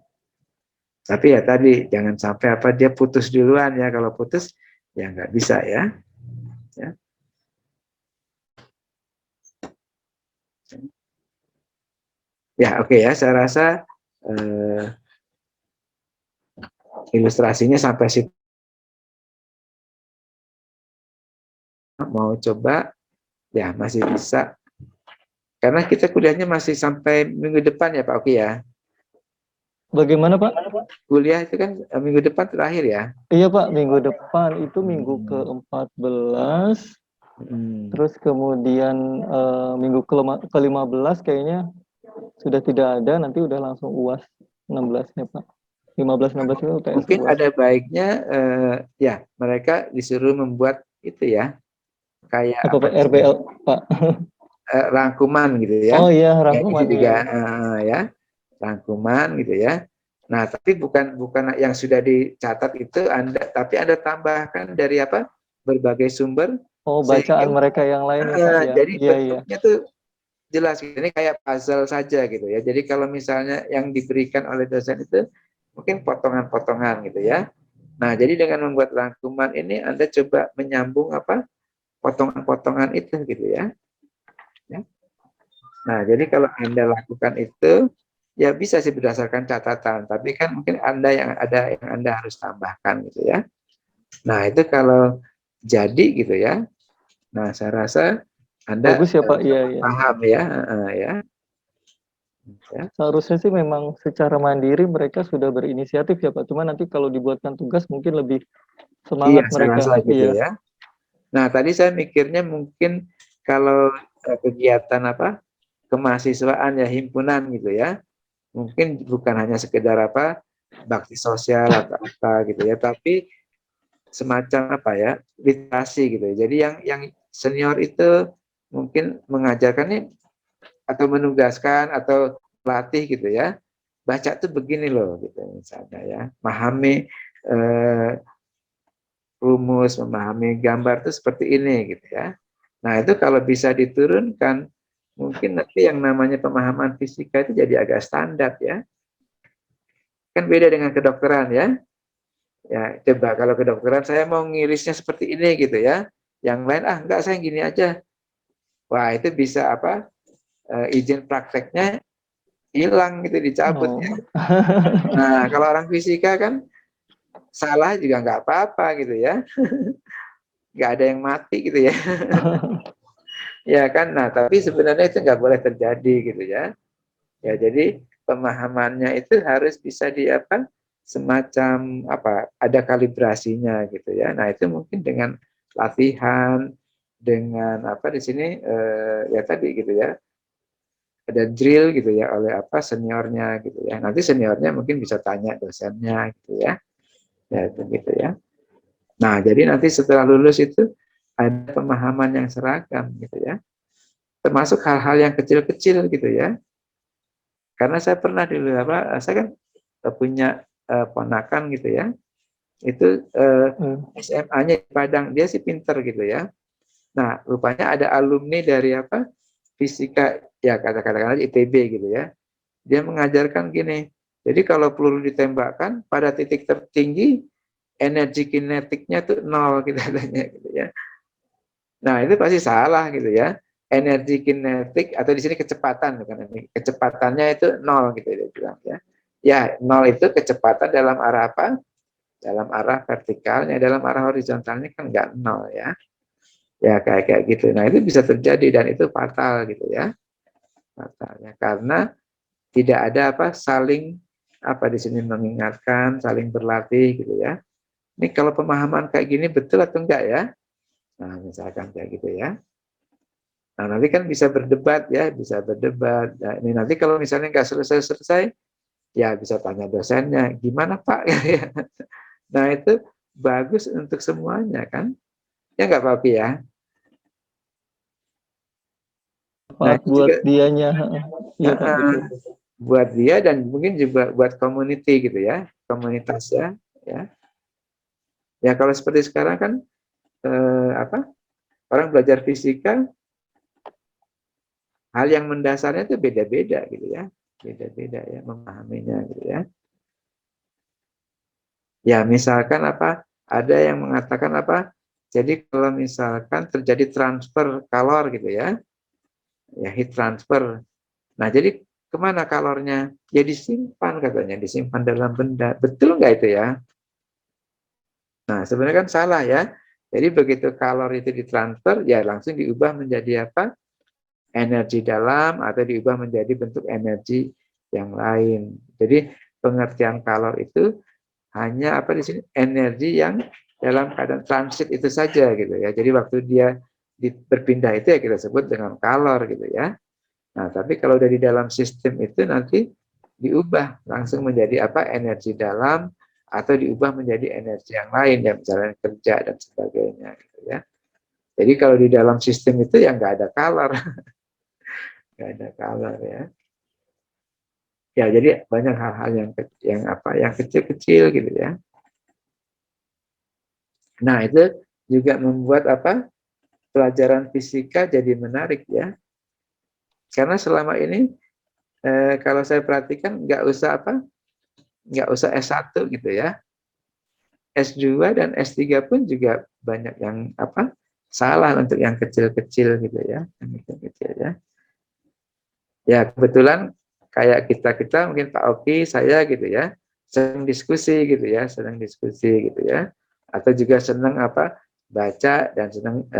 Tapi ya tadi jangan sampai apa dia putus duluan ya, kalau putus ya nggak bisa ya. Ya, ya oke ya, saya rasa ilustrasinya sampai situ. Mau coba ya masih bisa. Karena kita kuliahnya masih sampai minggu depan ya Pak Oki ya. Bagaimana Pak? Kuliah itu kan minggu depan terakhir ya. Iya Pak, minggu depan itu minggu ke-14, terus kemudian minggu ke-15 kayaknya sudah tidak ada, nanti udah langsung UAS 16-nya Pak. 15-16 itu UTS Mungkin UAS. ada baiknya ya mereka disuruh membuat itu ya, kayak Apa apa Pak? RBL Pak? rangkuman gitu ya. Oh iya, Ya itu rangkuman juga ya. ya rangkuman gitu ya. Nah, tapi bukan yang sudah dicatat itu Anda, tapi Anda tambahkan dari apa? Berbagai sumber Oh, sehingga bacaan mereka yang lain ya Pak ya. jadi Iya iya. bentuknya tuh jelas gitu. Ini kayak puzzle saja gitu ya. Jadi kalau misalnya yang diberikan oleh dosen itu mungkin potongan-potongan gitu ya. Nah, jadi dengan membuat rangkuman ini Anda coba menyambung apa? Potongan-potongan itu gitu ya. Ya. Nah, jadi kalau Anda lakukan itu, ya bisa sih berdasarkan catatan, tapi kan mungkin ada yang Anda harus tambahkan gitu ya. Nah, itu kalau jadi gitu ya. Nah, saya rasa Anda Bagus ya Pak, iya iya. paham ya, ya. Seharusnya sih memang secara mandiri mereka sudah berinisiatif ya Pak. Cuma nanti kalau dibuatkan tugas mungkin lebih Iya, semangat saya mereka. rasa gitu Iya. ya. Nah, tadi saya mikirnya mungkin kalau kegiatan apa kemahasiswaan ya himpunan gitu ya, mungkin bukan hanya sekedar apa bakti sosial atau apa gitu ya, tapi semacam apa ya literasi gitu ya. Jadi yang senior itu mungkin mengajarkannya atau menugaskan atau pelatih gitu ya, baca tuh begini loh gitu misalnya ya, memahami rumus, memahami gambar itu seperti ini gitu ya. Nah, itu kalau bisa diturunkan, mungkin nanti yang namanya pemahaman fisika itu jadi agak standar ya. Kan beda dengan kedokteran ya. Ya, coba kalau kedokteran saya mau ngirisnya seperti ini gitu ya. Yang lain enggak, saya gini aja. Wah, itu bisa apa? Izin prakteknya hilang gitu, dicabut Oh. ya. Nah, kalau orang fisika kan salah juga nggak apa-apa gitu ya. Nggak ada yang mati gitu ya. Ya kan, nah tapi sebenarnya itu nggak boleh terjadi gitu ya. Ya jadi pemahamannya itu harus bisa di apa, semacam apa, ada kalibrasinya gitu ya. Nah itu mungkin dengan latihan, dengan apa di sini ya tadi gitu ya, ada drill gitu ya oleh apa seniornya gitu ya. Nanti seniornya mungkin bisa tanya dosennya gitu ya. Ya itu gitu ya. Nah jadi nanti setelah lulus itu ada pemahaman yang seragam gitu ya. Termasuk hal-hal yang kecil-kecil gitu ya. Karena saya pernah dulu apa, saya kan punya ponakan gitu ya. Itu SMA-nya di Padang, dia sih pinter gitu ya. Nah, rupanya ada alumni dari apa? Fisika ya katakanlah ITB gitu ya. Dia mengajarkan gini. Jadi kalau peluru ditembakkan pada titik tertinggi energi kinetiknya tuh nol gitu katanya gitu ya. Nah, itu pasti salah gitu ya. Energi kinetik atau di sini kecepatan bukan ini. Kecepatannya itu nol gitu dia bilang ya. Ya, nol itu kecepatan dalam arah apa? Dalam arah vertikalnya, dalam arah horizontalnya kan enggak nol ya. Ya kayak gitu. Nah, itu bisa terjadi dan itu fatal gitu ya. Fatalnya karena tidak ada apa saling apa di sini mengingatkan, saling berlatih gitu ya. Ini kalau pemahaman kayak gini betul atau enggak ya? Nah, misalkan kayak gitu ya. Nah, nanti kan bisa berdebat ya, bisa berdebat. Nah, ini nanti kalau misalnya nggak selesai-selesai, ya bisa tanya dosennya, gimana Pak? Nah, itu bagus untuk semuanya kan? Ya nggak Pak Pi ya? Nah, itu buat juga dianya. Iya Pak, betul. buat dia dan mungkin juga buat community gitu ya, komunitas ya. Ya kalau seperti sekarang kan apa? Orang belajar fisika, hal yang mendasarnya itu beda-beda gitu ya, beda-beda ya memahaminya gitu ya. Ya, misalkan apa? Ada yang mengatakan apa? Jadi kalau misalkan terjadi transfer kalor gitu ya, ya heat transfer. Nah, jadi kemana kalornya? Ya disimpan katanya, disimpan dalam benda. Betul nggak itu ya? Nah, sebenarnya kan salah ya. Jadi begitu kalor itu ditransfer, ya langsung diubah menjadi apa? Energi dalam atau diubah menjadi bentuk energi yang lain. Jadi pengertian kalor itu hanya apa di sini energi yang dalam keadaan transit itu saja gitu ya. Jadi waktu dia berpindah itu ya kita sebut dengan kalor gitu ya. Nah, tapi kalau dari dalam sistem itu nanti diubah langsung menjadi apa energi dalam atau diubah menjadi energi yang lain ya misalnya kerja dan sebagainya gitu ya. Jadi kalau di dalam sistem itu ya nggak ada kalor, nggak ada kalor ya. Ya jadi banyak hal-hal yang apa yang kecil-kecil gitu ya. Nah, itu juga membuat apa? Pelajaran fisika jadi menarik ya. Karena selama ini kalau saya perhatikan nggak usah apa? Nggak usah S1 gitu ya. S2 dan S3 pun juga banyak yang apa? Salah untuk yang kecil-kecil gitu ya. Yang kecil-kecil ya. Ya, kebetulan kayak kita mungkin Pak Oki, saya gitu ya. Sering diskusi gitu ya, sering diskusi gitu ya. Atau juga senang apa? Baca dan senang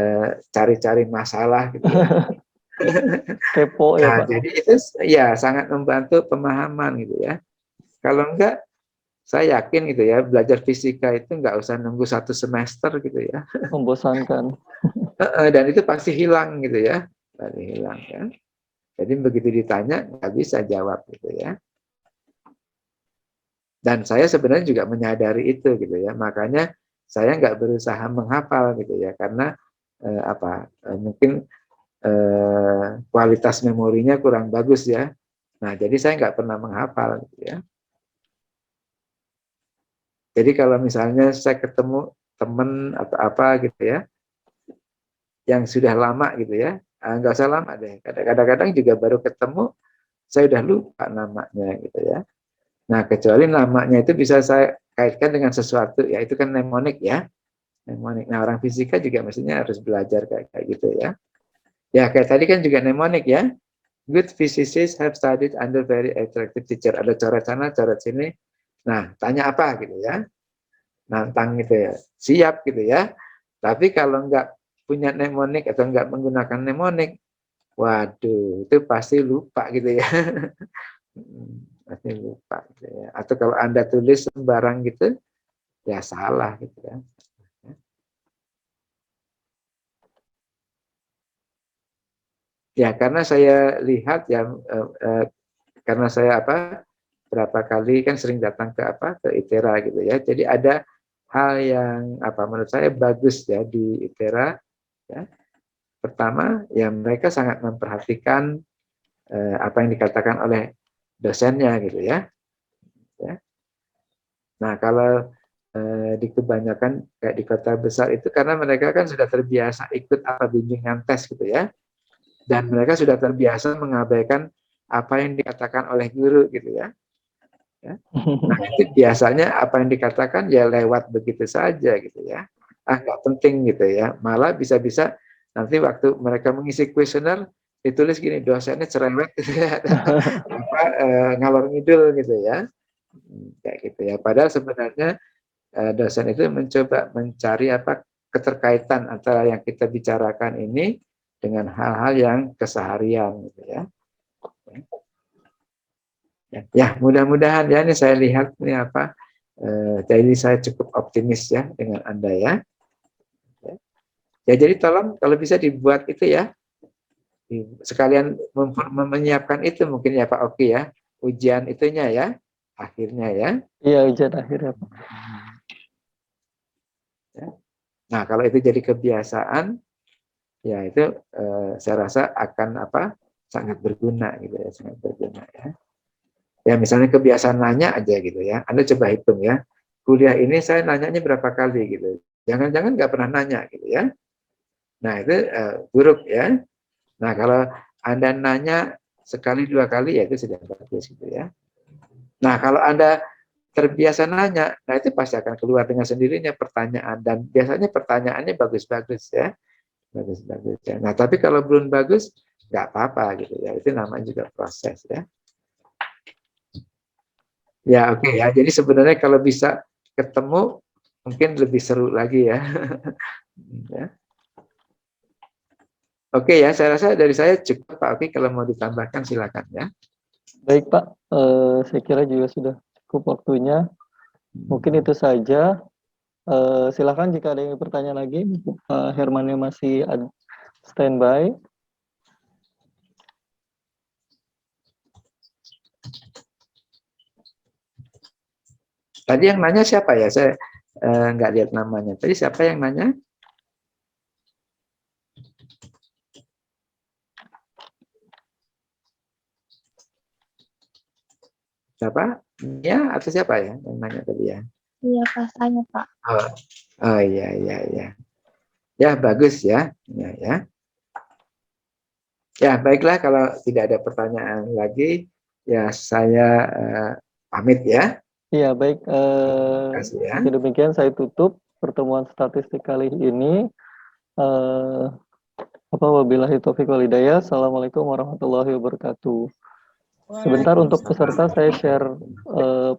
cari-cari masalah gitu ya. Kepo ya Nah, Pak. jadi itu ya sangat membantu pemahaman gitu ya. Kalau enggak, saya yakin gitu ya, belajar fisika itu enggak usah nunggu 1 semester gitu ya. Membosankan. Dan itu pasti hilang gitu ya. Pasti hilang ya. Jadi begitu ditanya, nggak bisa jawab gitu ya. Dan saya sebenarnya juga menyadari itu gitu ya. Makanya saya nggak berusaha menghafal gitu ya. Karena mungkin kualitas memorinya kurang bagus ya. Nah, jadi saya nggak pernah menghafal gitu ya. Jadi kalau misalnya saya ketemu teman atau apa gitu ya, yang sudah lama gitu ya, nggak usah lama deh. Kadang-kadang juga baru ketemu, saya udah lupa namanya gitu ya. Nah, kecuali namanya itu bisa saya kaitkan dengan sesuatu, ya itu kan mnemonik ya. Mnemonik. Nah, orang fisika juga mestinya harus belajar kayak gitu ya. Ya, kayak tadi kan juga mnemonik ya. Good physicists have studied under very attractive teacher. Ada coret sana, coret sini. Nah, tanya apa gitu ya. Nantang gitu ya. Siap gitu ya. Tapi kalau nggak punya mnemonik atau nggak menggunakan mnemonik, waduh, itu pasti lupa gitu ya. Pasti lupa gitu ya. Atau kalau Anda tulis sembarang gitu, ya salah gitu ya. Ya, karena saya lihat ya, karena saya berapa kali kan sering datang ke ITERA gitu ya. Jadi ada hal yang menurut saya bagus ya di ITERA. Ya. Pertama, ya mereka sangat memperhatikan apa yang dikatakan oleh dosennya gitu ya. Ya. Nah, kalau di kebanyakan kayak di kota besar itu karena mereka kan sudah terbiasa ikut bimbingan tes gitu ya. Dan mereka sudah terbiasa mengabaikan apa yang dikatakan oleh guru gitu ya. Nah, itu biasanya apa yang dikatakan ya lewat begitu saja gitu ya. Nggak penting gitu ya. Malah bisa-bisa nanti waktu mereka mengisi kuesioner ditulis gini, dosennya cerewet gitu ya. Ngalor ngidul gitu ya. Kayak gitu ya. Padahal sebenarnya dosen itu mencoba mencari keterkaitan antara yang kita bicarakan ini dengan hal-hal yang keseharian gitu ya. Ya, mudah-mudahan ya ini saya lihat ini jadi saya cukup optimis ya dengan Anda ya. Ya, jadi tolong kalau bisa dibuat itu ya. Sekalian menyiapkan itu mungkin ya Pak Oki ya. Ujian itunya ya, akhirnya ya. Iya, ujian akhir ya Pak. Nah, kalau itu jadi kebiasaan, ya itu saya rasa akan sangat berguna gitu ya, sangat berguna ya. Ya misalnya kebiasaan nanya aja gitu ya. Anda coba hitung ya. Kuliah ini saya nanyanya berapa kali gitu. Jangan-jangan nggak pernah nanya gitu ya. Nah itu buruk ya. Nah kalau Anda nanya sekali dua kali ya itu sudah bagus gitu ya. Nah kalau Anda terbiasa nanya, nah itu pasti akan keluar dengan sendirinya pertanyaan. Dan biasanya pertanyaannya bagus-bagus ya. Bagus-bagus ya. Nah tapi kalau belum bagus, nggak apa-apa gitu ya. Itu namanya juga proses ya. Ya oke ya. Jadi sebenarnya kalau bisa ketemu mungkin lebih seru lagi ya. Ya. Oke ya, saya rasa dari saya cukup Pak Oki. Kalau mau ditambahkan silakan ya. Baik Pak, saya kira juga sudah cukup waktunya. Mungkin itu saja. Silakan jika ada yang bertanya lagi. Pak Hermannya masih standby. Tadi yang nanya siapa ya? Saya nggak lihat namanya. Tadi siapa yang nanya? Siapa? Ya atau siapa ya yang nanya tadi ya? Iya, Pak, saya, Pak. Oh iya iya iya. Ya bagus ya. Ya. Ya baiklah kalau tidak ada pertanyaan lagi ya saya pamit ya. Iya baik. Terima kasih ya. Demikian saya tutup pertemuan statistik kali ini. Wabillahi taufiq wal hidayah. Assalamualaikum warahmatullahi wabarakatuh. Sebentar untuk peserta saya share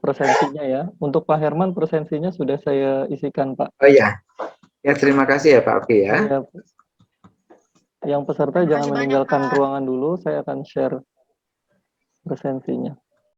presensinya ya. Untuk Pak Herman presensinya sudah saya isikan Pak. Oh iya. Ya terima kasih ya Pak Oki ya. Ya. Yang peserta jangan meninggalkan ruangan dulu. Saya akan share presensinya.